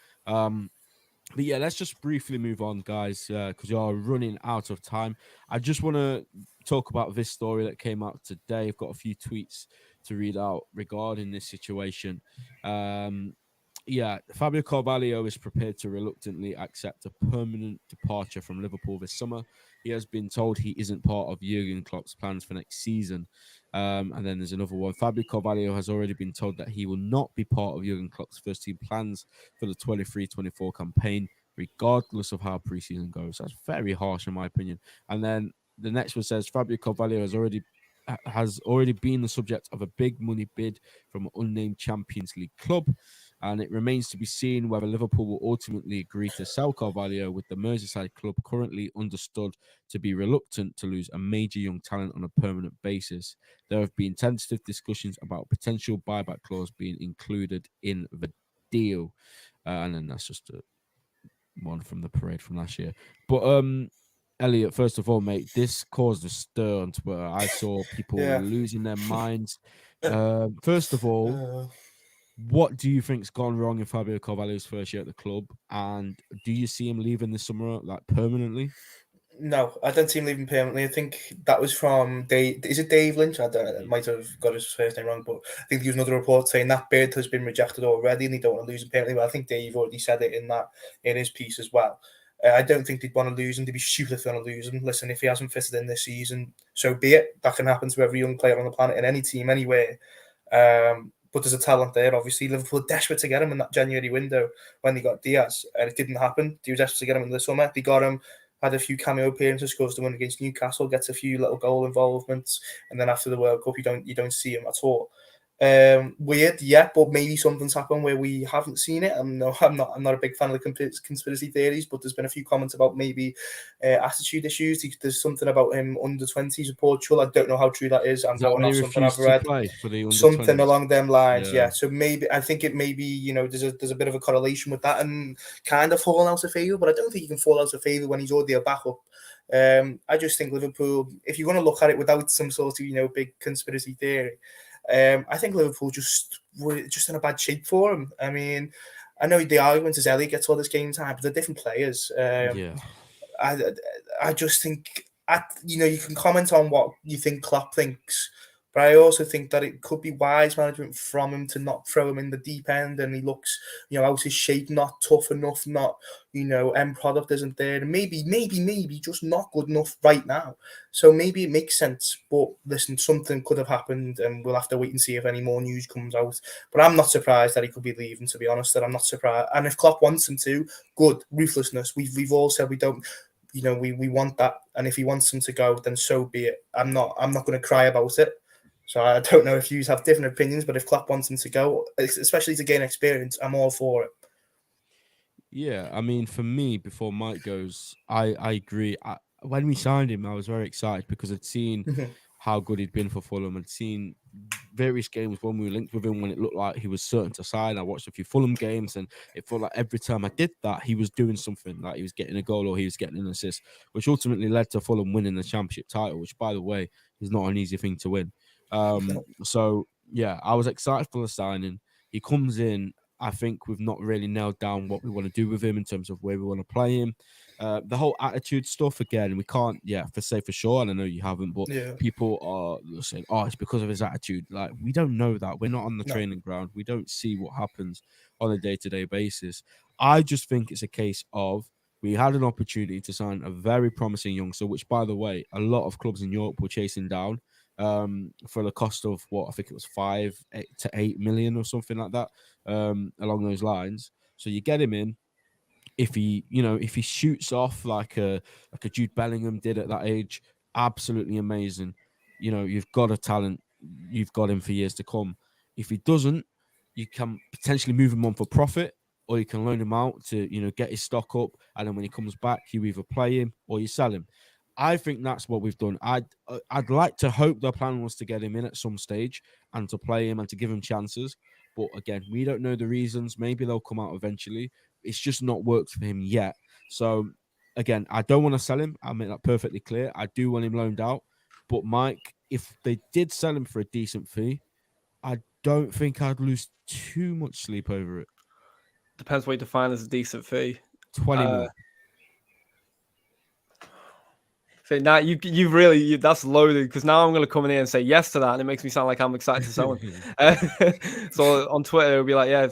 But yeah, let's just briefly move on, guys, because we are running out of time. I just want to talk about this story that came out today. I've got a few tweets to read out regarding this situation. Um, yeah, Fabio Carvalho is prepared to reluctantly accept a permanent departure from Liverpool this summer. He has been told he isn't part of Jurgen Klopp's plans for next season. And then there's another one. Fabio Carvalho has already been told that he will not be part of Jurgen Klopp's first team plans for the 23-24 campaign, regardless of how preseason goes. That's very harsh, in my opinion. And then the next one says Fabio Carvalho has already been the subject of a big money bid from an unnamed Champions League club, and it remains to be seen whether Liverpool will ultimately agree to sell Carvalho, with the Merseyside club currently understood to be reluctant to lose a major young talent on a permanent basis. There have been tentative discussions about a potential buyback clause being included in the deal, and then that's just one from the parade from last year. But Elliot, first of all, mate, this caused a stir on Twitter. I saw people Yeah. losing their minds. First of all, what do you think's gone wrong in Fabio Carvalho's first year at the club, and do you see him leaving this summer, like, permanently? No, I don't see him leaving permanently. I think that was from Dave. Is it Dave Lynch? I don't know. I might have got his first name wrong, but I think there was another report saying that bid has been rejected already, and they don't want to lose him permanently. But I think Dave already said it in his piece as well. I don't think they'd want to lose him. They'd be stupid if they want to lose him. Listen, if he hasn't fitted in this season, so be it. That can happen to every young player on the planet in any team, anywhere. But there's a talent there. Obviously, Liverpool were desperate to get him in that January window when they got Diaz, and it didn't happen. They were desperate to get him in the summer. They got him, had a few cameo appearances, scores the win against Newcastle, gets a few little goal involvements, and then after the World Cup, you don't see him at all. Weird, yeah, but maybe something's happened where we haven't seen it. I'm not a big fan of the conspiracy theories, but there's been a few comments about maybe attitude issues. There's something about him under 20s of Portugal. I don't know how true that is. I'm Is that going when he off something I've refused to read. play for the under Something 20s? along them lines, Yeah. yeah. So maybe I think it maybe there's a bit of a correlation with that and kind of falling out of favour, but I don't think you can fall out of favour when he's already a backup. I just think Liverpool, if you're going to look at it without some sort of big conspiracy theory, I think Liverpool were just in a bad shape for him. I mean, I know the argument is Elliot gets all this game time, but they're different players. Yeah. I just think you can comment on what you think Klopp thinks, but I also think that it could be wise management from him to not throw him in the deep end, and he looks out of shape, not tough enough, not end product isn't there, and maybe just not good enough right now. So maybe it makes sense, but listen, something could have happened, and we'll have to wait and see if any more news comes out. But I'm not surprised that he could be leaving, to be honest. That I'm not surprised, and if Klopp wants him to, good ruthlessness. We've all said we don't. We want that, and if he wants him to go, then so be it. I'm not going to cry about it. So I don't know if you have different opinions, but if Klopp wants him to go, especially to gain experience, I'm all for it. Yeah, I mean, for me, before Mike goes, I agree. When we signed him, I was very excited because I'd seen how good he'd been for Fulham. I'd seen various games when we were linked with him when it looked like he was certain to sign. I watched a few Fulham games, and it felt like every time I did that, he was doing something, like he was getting a goal or he was getting an assist, which ultimately led to Fulham winning the Championship title, which, by the way, is not an easy thing to win. So, yeah, I was excited for the signing. He comes in. I think we've not really nailed down what we want to do with him in terms of where we want to play him. The whole attitude stuff, again, we can't, for sure, and I know you haven't, but Yeah. people are saying, oh, it's because of his attitude. Like, we don't know that. We're not on the No. training ground. We don't see what happens on a day-to-day basis. I just think it's a case of we had an opportunity to sign a very promising youngster, which, by the way, a lot of clubs in Europe were chasing down for the cost of what I think it was 5 to 8 million or something like that, along those lines. So you get him in. If he shoots off like a Jude Bellingham did at that age, absolutely amazing. You've got a talent. You've got him for years to come. If he doesn't, you can potentially move him on for profit, or you can loan him out to get his stock up, and then when he comes back, you either play him or you sell him. I think that's what we've done. I'd like to hope the plan was to get him in at some stage and to play him and to give him chances. But again, we don't know the reasons. Maybe they'll come out eventually. It's just not worked for him yet. So again, I don't want to sell him. I'll make that perfectly clear. I do want him loaned out. But Mike, if they did sell him for a decent fee, I don't think I'd lose too much sleep over it. Depends what you define as a decent fee. 20 mil. So now you've really that's loaded, because now I'm going to come in here and say yes to that, and it makes me sound like I'm excited to sell him. So on Twitter it'll be like, yeah,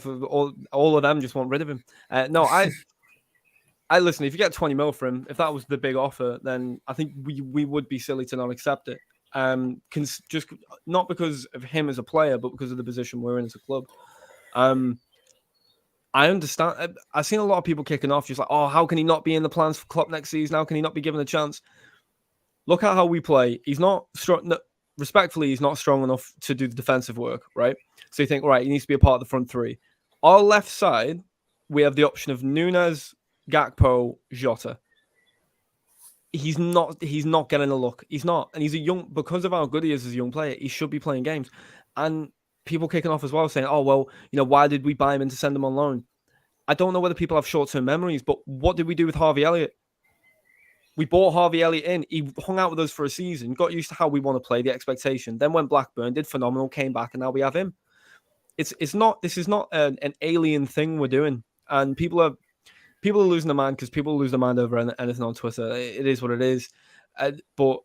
all of them just want rid of him. No, I listen. If you get 20 mil for him, if that was the big offer, then I think we would be silly to not accept it. Just not because of him as a player, but because of the position we're in as a club. I understand. I've seen a lot of people kicking off, just like, oh, how can he not be in the plans for Klopp next season? How can he not be given a chance? Look at how we play. He's not strong. Respectfully, he's not strong enough to do the defensive work, right? So you think, right, he needs to be a part of the front three. Our left side, we have the option of Nunes, Gakpo, Jota. He's not getting a look. He's not. And he's a young, because of how good he is as a young player, he should be playing games. And people kicking off as well, saying, oh, well, why did we buy him in to send him on loan? I don't know whether people have short-term memories, but what did we do with Harvey Elliott? We bought Harvey Elliott in. He hung out with us for a season, got used to how we want to play, the expectation. Then went Blackburn, did phenomenal, came back, and now we have him. This is not an alien thing we're doing. And people are losing their mind, because people lose their mind over anything on Twitter. It is what it is. But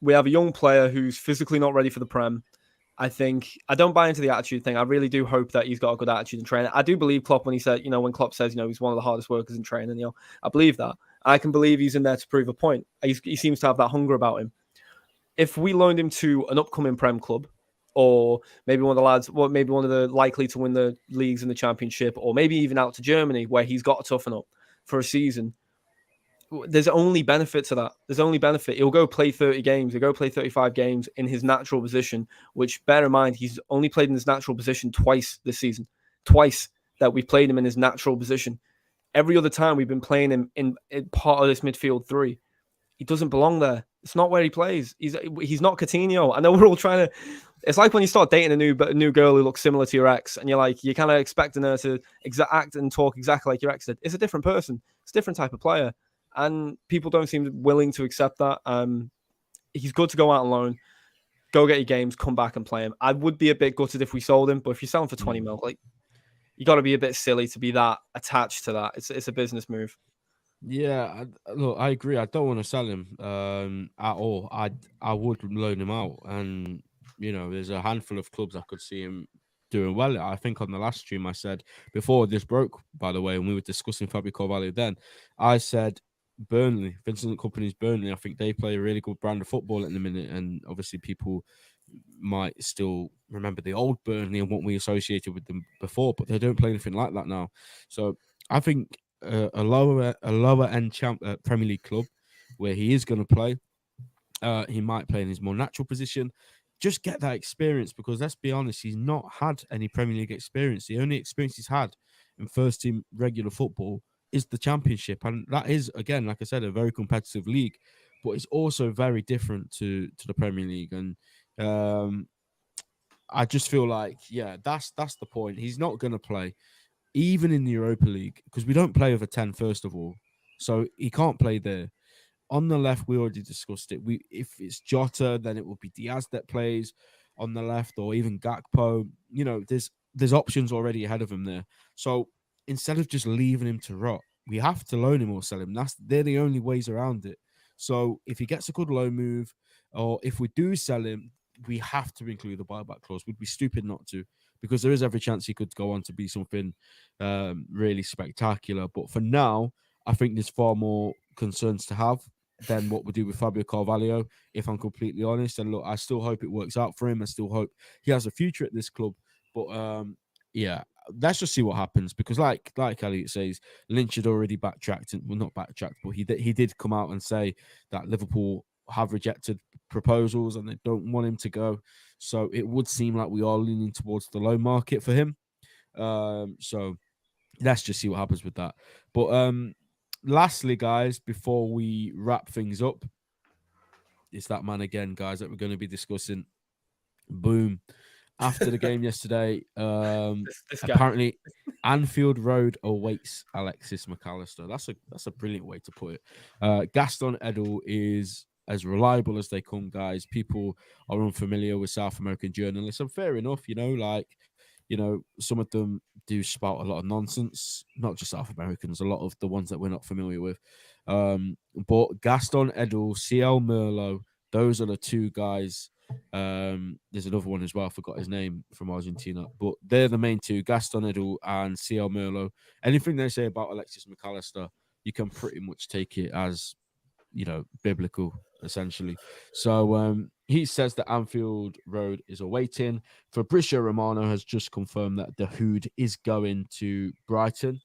we have a young player who's physically not ready for the Prem. I don't buy into the attitude thing. I really do hope that he's got a good attitude in training. I do believe Klopp when he said, when Klopp says, he's one of the hardest workers in training. I believe that. I can believe he's in there to prove a point. He seems to have that hunger about him. If we loaned him to an upcoming Prem club, or maybe one of the lads, maybe one of the likely to win the leagues in the Championship, or maybe even out to Germany where he's got to toughen up for a season, there's only benefit to that. There's only benefit. He'll go play 30 games. He'll go play 35 games in his natural position, which, bear in mind, he's only played in his natural position twice this season. Twice that we've played him in his natural position. Every other time we've been playing him in part of this midfield three. He doesn't belong there. It's not where he plays. He's not Coutinho. I know we're all trying to... It's like when you start dating a new girl who looks similar to your ex, and you're kind of expecting her to act and talk exactly like your ex did. It's a different person. It's a different type of player. And people don't seem willing to accept that. He's good to go out on loan, go get your games, come back and play him. I would be a bit gutted if we sold him, but if you sell him for 20 mil, you got to be a bit silly to be that attached to that. It's a business move. Yeah, look, I agree. I don't want to sell him at all. I would loan him out, and there's a handful of clubs I could see him doing well. I think on the last stream I said, before this broke, by the way, and we were discussing Fabio Carvalho then, I said Burnley, Vincent Kompany's Burnley. I think they play a really good brand of football at the minute, and obviously people might still remember the old Burnley and what we associated with them before, but they don't play anything like that now. So I think a lower end Premier League club where he is going to play, he might play in his more natural position. Just get that experience, because let's be honest, he's not had any Premier League experience. The only experience he's had in first team regular football is the Championship, and that is, again, like I said, a very competitive league, but it's also very different to the Premier League. And I just feel like, that's the point. He's not going to play even in the Europa League, because we don't play over 10 first of all, so he can't play there. On the left, we already discussed it. If it's Jota, then it will be Diaz that plays on the left, or even Gakpo. There's options already ahead of him there. So instead of just leaving him to rot, we have to loan him or sell him. They're the only ways around it. So if he gets a good loan move, or if we do sell him, we have to include the buyback clause. We'd be stupid not to, because there is every chance he could go on to be something really spectacular. But for now, I think there's far more concerns to have than what we do with Fabio Carvalho, if I'm completely honest. And look, I still hope it works out for him. I still hope he has a future at this club. But let's just see what happens, because like Elliot says, Lynch had already backtracked, and well, not backtracked, but he did come out and say that Liverpool have rejected proposals and they don't want him to go. So it would seem like we are leaning towards the loan market for him. So let's just see what happens with that. But lastly, guys, before we wrap things up, it's that man again, guys, that we're going to be discussing. Boom. After the game yesterday, this apparently Anfield Road awaits Alexis McAllister. That's a brilliant way to put it. Gaston Edel is as reliable as they come, guys. People are unfamiliar with South American journalists, and fair enough, some of them do spout a lot of nonsense, not just South Americans, a lot of the ones that we're not familiar with. But Gaston Edel, CL Merlo, those are the two guys. There's another one as well, I forgot his name, from Argentina, but they're the main two, Gaston Edel and CL Merlo. Anything they say about Alexis McAllister, you can pretty much take it as, biblical, essentially. So he says that Anfield Road is awaiting. Fabrizio Romano has just confirmed that the Hood is going to Brighton.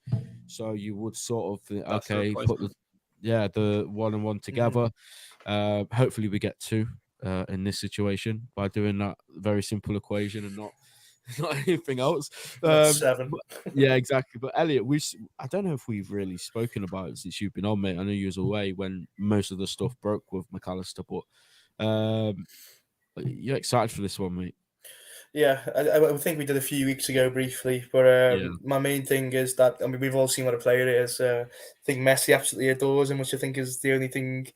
So you would sort of think, okay, put the 1 and 1 together. Hopefully we get 2 in this situation by doing that very simple equation and not anything else. 7. Yeah, exactly. But Elliot, I don't know if we've really spoken about it since you've been on, mate. I know you was away when most of the stuff broke with McAllister, but you're excited for this one, mate? Yeah, I think we did a few weeks ago briefly, but my main thing is that, we've all seen what a player is. I think Messi absolutely adores him, which I think is the only thing,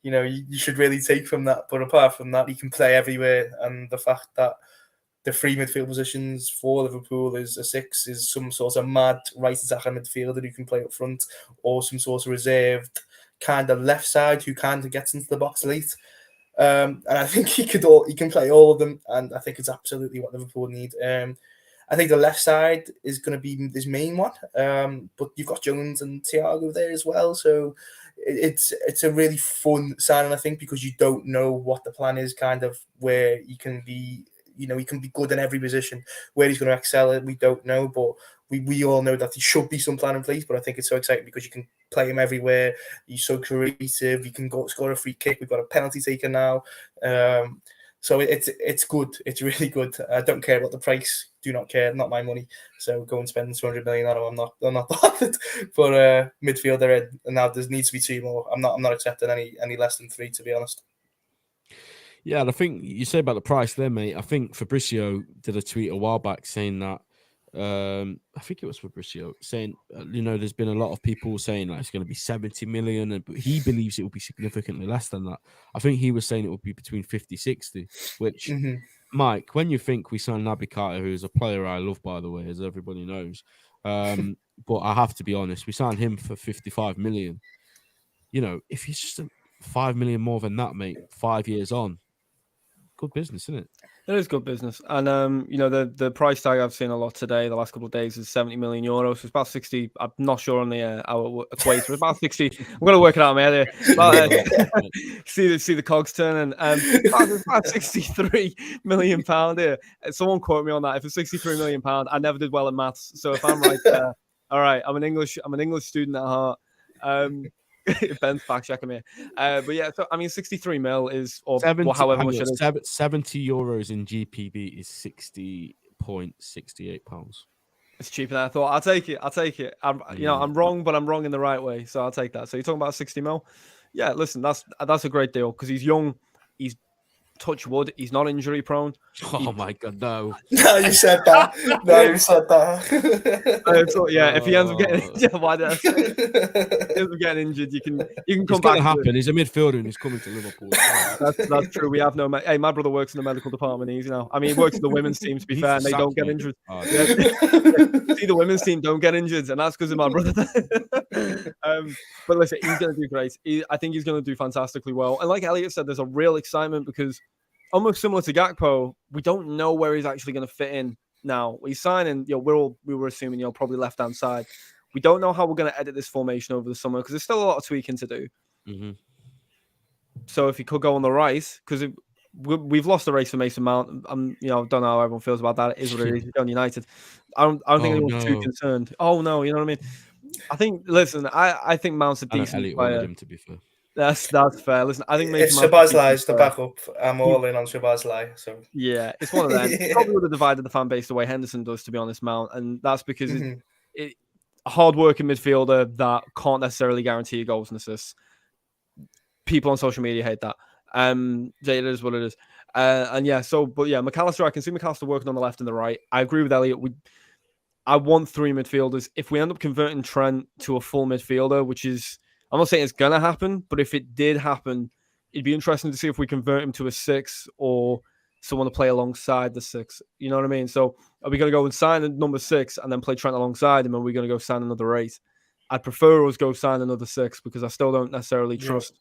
you should really take from that. But apart from that, he can play everywhere, and the fact that the 3 midfield positions for Liverpool is a 6 is some sort of mad right attacker midfielder who can play up front, or some sort of reserved kind of left side who kind of gets into the box late. And I think he can play all of them, and I think it's absolutely what Liverpool need. I think the left side is going to be his main one, but you've got Jones and Thiago there as well, so it's a really fun signing, I think, because you don't know what the plan is, kind of where he can be. He can be good in every position. Where he's going to excel, we don't know, but we all know that there should be some plan in place. But I think it's so exciting because you can play him everywhere. He's so creative. He can go score a free kick. We've got a penalty taker now. So it's good. It's really good. I don't care about the price. Do not care. Not my money. So go and spend 200 million on him. I'm not bothered. But midfielder, and now there needs to be 2 more. I'm not accepting any less than 3, to be honest. Yeah, and I think you say about the price there, mate. I think Fabrizio did a tweet a while back saying that. I think it was Fabrizio saying, there's been a lot of people saying that it's going to be 70 million, but he believes it will be significantly less than that. I think he was saying it would be between 50, 60, which, Mike, when you think we signed Naby Keita, who is a player I love, by the way, as everybody knows, but I have to be honest, we signed him for 55 million. If he's just 5 million more than that, mate, 5 years on, good business, isn't it? It is good business. And, the price tag I've seen a lot today, the last couple of days, is 70 million euros. So it's about 60. I'm not sure on the our equator. It's about 60. I'm going to work it out in my head here. See the cogs turning. It's about 63 million pound here. Someone quote me on that. If it's 63 million pound, I never did well at maths. So if I'm right there, all right, I'm an English student at heart. Ben's fact checking me. But yeah, so 63 mil is, or 70, however much it is. 70 euros in GPB is 60.68 pounds. It's cheaper than I thought. I'll take it. I'm wrong, but I'm wrong in the right way. So I'll take that. So you're talking about 60 mil? Yeah, listen, that's a great deal because he's young. He's touch wood. He's not injury prone. Oh my God, no! No, you said that. No, you said that. If he ends up getting why did I say it? If he ends up getting injured, you can come back. It's happen. He's a midfielder and he's coming to Liverpool. That's true. We have no. Hey, my brother works in the medical department. He works in the women's team. To be fair, and they don't get injured. See, the women's team don't get injured, and that's because of my brother. But listen, he's going to do great. I think he's going to do fantastically well. And like Elliot said, there's a real excitement because, almost similar to Gakpo, we don't know where he's actually going to fit in now. He's signing, we were assuming, probably left-hand side. We don't know how we're going to edit this formation over the summer because there's still a lot of tweaking to do. Mm-hmm. So if he could go on the right, because we've lost the race for Mason Mount. Don't know how everyone feels about that. It is what it is. He's on United. I don't think anyone's too concerned. Oh, no, you know what I mean? I think Mount's a decent player. Him, to be fair. That's fair. Listen, I think if Szoboszlai is the backup, I'm all in on Szoboszlai. So yeah, it's one of them. He probably would have divided the fan base the way Henderson does, to be honest, Mount, and that's because a hard-working midfielder that can't necessarily guarantee you goals and assists. People on social media hate that. It is what it is. McAllister, I can see McAllister working on the left and the right. I agree with Elliot. I want 3 midfielders. If we end up converting Trent to a full midfielder, which is, I'm not saying it's going to happen, but if it did happen, it'd be interesting to see if we convert him to a 6 or someone to play alongside the 6. You know what I mean? So are we going to go and sign a number 6 and then play Trent alongside him, and we're going to go sign another 8? I'd prefer us go sign another 6 because I still don't necessarily trust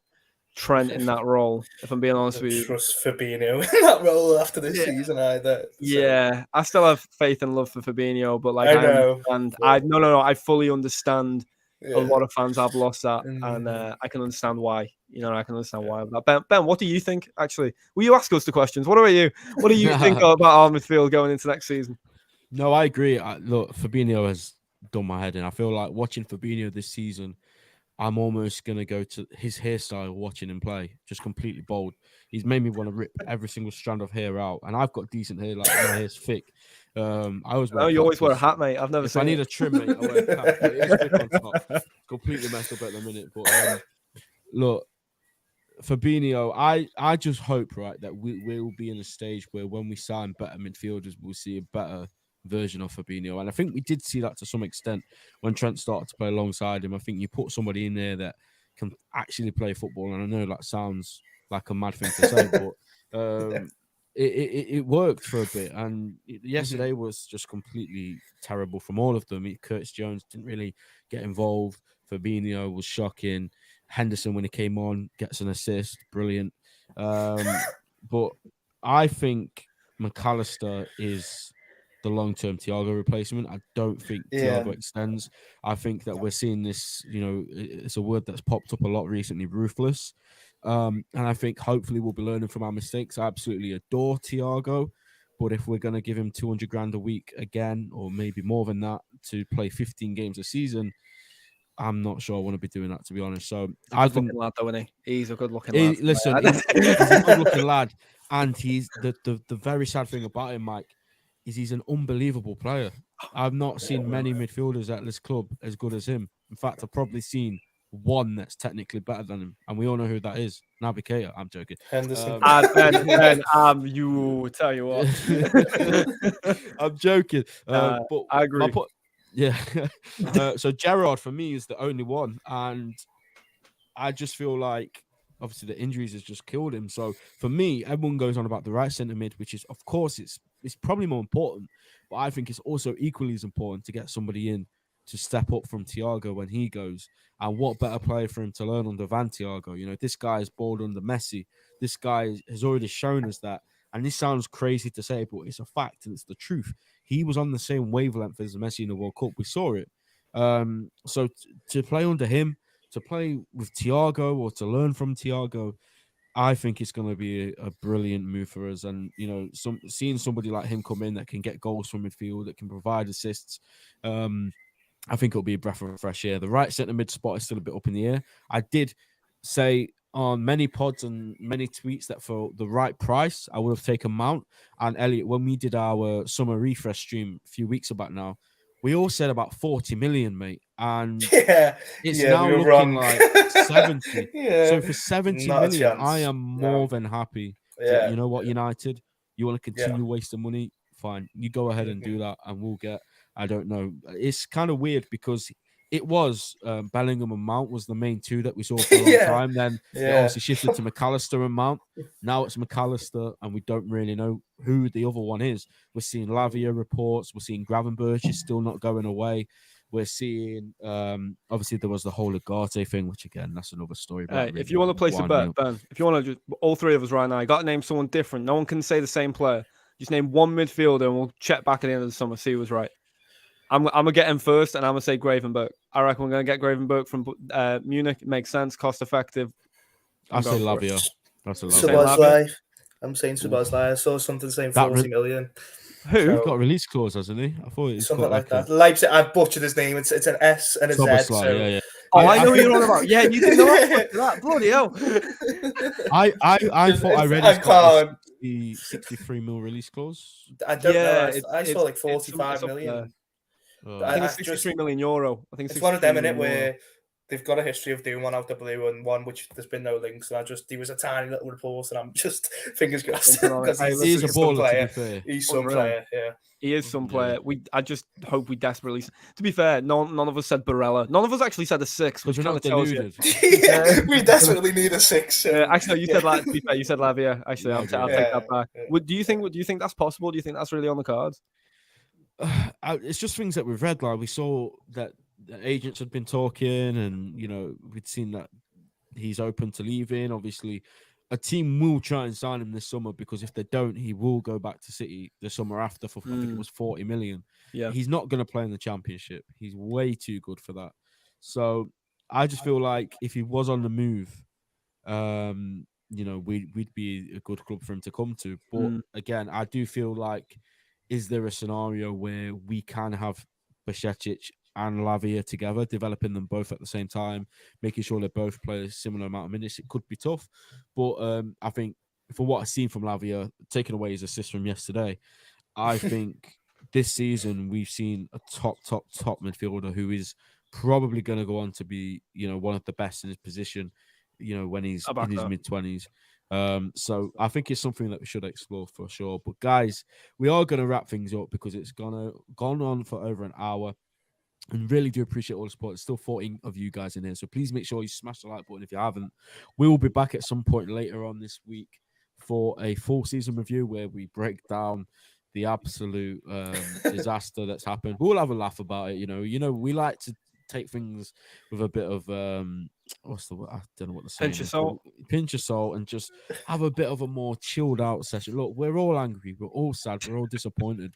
Trent in that role, if I'm being honest with you. Trust Fabinho in that role after this season either. Yeah, I still have faith and love for Fabinho, but like I know. I fully understand a lot of fans have lost that, and I can understand why. I can understand why. Ben, what do you think? Actually, will you ask us the questions? What about you? What do you think about our midfield going into next season? No, I agree. Look, Fabinho has done my head in. I feel like watching Fabinho this season, I'm almost going to go to his hairstyle watching him play. Just completely bald. He's made me want to rip every single strand of hair out. And I've got decent hair, like my hair's thick. I always wear you always wear a hat, mate. I've never seen I need a trim, mate, I wear a cap. But it is thick on top. Completely messed up at the minute. But look, Fabinho, I just hope, right, that we'll be in a stage where when we sign better midfielders, we'll see a better version of Fabinho. And I think we did see that to some extent when Trent started to play alongside him. I think you put somebody in there that can actually play football. And I know that sounds like a mad thing to say, but it worked for a bit. And yesterday was just completely terrible from all of them. Curtis Jones didn't really get involved. Fabinho was shocking. Henderson, when he came on, gets an assist. Brilliant. But I think McAllister is the long-term Thiago replacement. I don't think Thiago extends. I think that we're seeing this, it's a word that's popped up a lot recently, ruthless. And I think hopefully we'll be learning from our mistakes. I absolutely adore Thiago, but if we're going to give him 200 grand a week again, or maybe more than that, to play 15 games a season, I'm not sure I want to be doing that, to be honest. So I think lad, though, isn't he? He's a good-looking lad. Listen, he's a good-looking lad, and he's the very sad thing about him, Mike, is he's an unbelievable player. I've not seen many midfielders at this club as good as him. In fact, I've probably seen one that's technically better than him, and we all know who that is. Naby Keita. I'm joking. Henderson. You tell you what. I'm joking. But I agree. So Gerrard for me is the only one, and I just feel like obviously the injuries has just killed him. So for me, everyone goes on about the right centre mid, which is, of course, it's probably more important, but I think it's also equally as important to get somebody in to step up from Thiago when he goes. And what better player for him to learn under than Thiago? This guy is balled under Messi. This guy has already shown us that. And this sounds crazy to say, but it's a fact and it's the truth. He was on the same wavelength as Messi in the World Cup. We saw it. So to play under him, to play with Thiago or to learn from Thiago, I think it's going to be a brilliant move for us. And, seeing somebody like him come in that can get goals from midfield, that can provide assists, I think it'll be a breath of fresh air. The right centre mid spot is still a bit up in the air. I did say on many pods and many tweets that for the right price, I would have taken Mount. And Elliot, when we did our summer refresh stream a few weeks back now, we all said about 40 million, mate. And it's now looking wrong. like 70. So for 70 Not million, I am more than happy. You know what, United? You want to continue wasting money? Fine. You go ahead and do that, and we'll get, I don't know. It's kind of weird because it was Bellingham and Mount was the main two that we saw for a long time. Then it obviously shifted to McAllister and Mount. Now it's McAllister, and we don't really know who the other one is. We're seeing Lavia reports. We're seeing Gravenberch is still not going away. We're seeing, obviously, there was the whole Ugarte thing, which again, that's another story. Hey, if you want to place a bet, Ben, if you want to, all three of us right now, you got to name someone different. No one can say the same player. Just name one midfielder, and we'll check back at the end of the summer, see who's right. I'm going to get him first, and I'm going to say Gravenberch. I reckon we're going to get Gravenberch from Munich. It makes sense, cost effective. I say Lavia. That's a Szoboszlai. I'm saying Szoboszlai. I saw something saying 40 million. Who? He's got a release clause, hasn't he? I thought he's something got like that. Leipzig. I've butchered his name. It's an S and a Z. So... yeah. Oh, I know who you're on about. Yeah, you didn't know that. Bloody hell. I thought I read he's got the 63 mil release clause. I don't know. I saw like 45 million. I think it's 63 million euro. I think it's one of them in it where they've got a history of doing one out the blue and one which there's been no links. And he was a tiny little report, and I'm just fingers crossed because he's a baller, to be fair. He's some player, yeah. He is some player. I just hope we desperately. To be fair, none of us said Barella. None of us actually said a 6, which kind of tells you. We desperately need a 6. So, actually, you said to be fair, you said Lavia. Actually, I'll take that back. Yeah. Do you think that's possible? Do you think that's really on the cards? It's just things that we've read. Like we saw that the agents had been talking, and we'd seen that he's open to leaving. Obviously, a team will try and sign him this summer, because if they don't, he will go back to City the summer after for I think it was 40 million. Yeah, he's not going to play in the Championship. He's way too good for that. So I just feel like if he was on the move, we'd be a good club for him to come to. But again, I do feel like, is there a scenario where we can have Bajcetic and Lavia together, developing them both at the same time, making sure they both play a similar amount of minutes? It could be tough, but I think for what I've seen from Lavia, taking away his assist from yesterday, I think this season we've seen a top midfielder who is probably going to go on to be, one of the best in his position, when he's in his mid-20s. So I think it's something that we should explore for sure. But guys, we are going to wrap things up because it's gone on for over an hour. And really do appreciate all the support. There's still 14 of you guys in here, so please make sure you smash the like button if you haven't. We will be back at some point later on this week for a full season review where we break down the absolute disaster that's happened. We'll have a laugh about it. We like to take things with a bit of what's the word? I don't know what the saying is. Pinch of salt, and just have a bit of a more chilled out session. Look, we're all angry, we're all sad, we're all disappointed.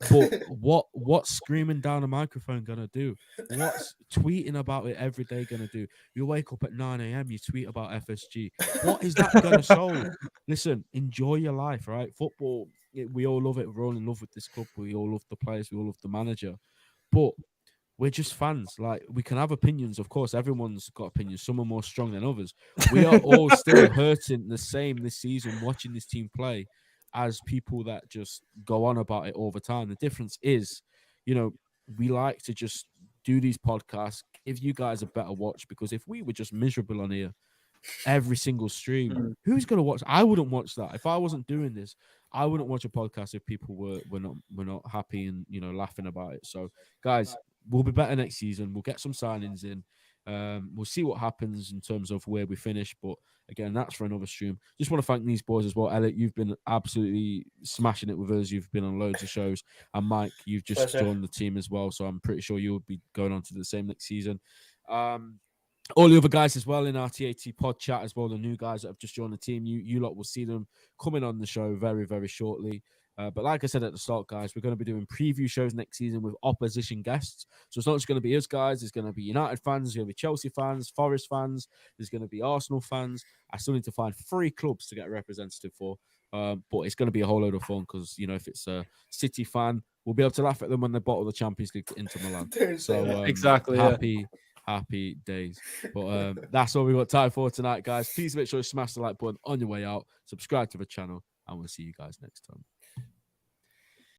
But what's screaming down a microphone gonna do? What's tweeting about it every day gonna do? You wake up at 9 a.m, you tweet about FSG. What is that gonna solve? Listen, enjoy your life, right? Football, we all love it. We're all in love with this club. We all love the players. We all love the manager. But we're just fans. Like, we can have opinions, of course. Everyone's got opinions. Some are more strong than others. We are all still hurting the same this season, watching this team play, as people that just go on about it all the time. The difference is, we like to just do these podcasts, give you guys a better watch, because if we were just miserable on here every single stream, who's going to watch? I wouldn't watch that. If I wasn't doing this, I wouldn't watch a podcast if people were not happy and, laughing about it. So, guys, we'll be better next season. We'll get some signings in. We'll see what happens in terms of where we finish. But again, that's for another stream. Just want to thank these boys as well. Elliot, you've been absolutely smashing it with us. You've been on loads of shows. And Mike, you've just joined the team as well. So I'm pretty sure you'll be going on to the same next season. All the other guys as well in our TAT pod chat as well, the new guys that have just joined the team, you lot will see them coming on the show very, very shortly. But like I said at the start, guys, we're going to be doing preview shows next season with opposition guests. So it's not just going to be us guys. There's going to be United fans. There's going to be Chelsea fans, Forest fans. There's going to be Arsenal fans. I still need to find 3 clubs to get a representative for. But it's going to be a whole load of fun because, if it's a City fan, we'll be able to laugh at them when they bottle the Champions League into Milan. So exactly, happy days. But that's all we got time for tonight, guys. Please make sure you smash the like button on your way out. Subscribe to the channel, and we'll see you guys next time.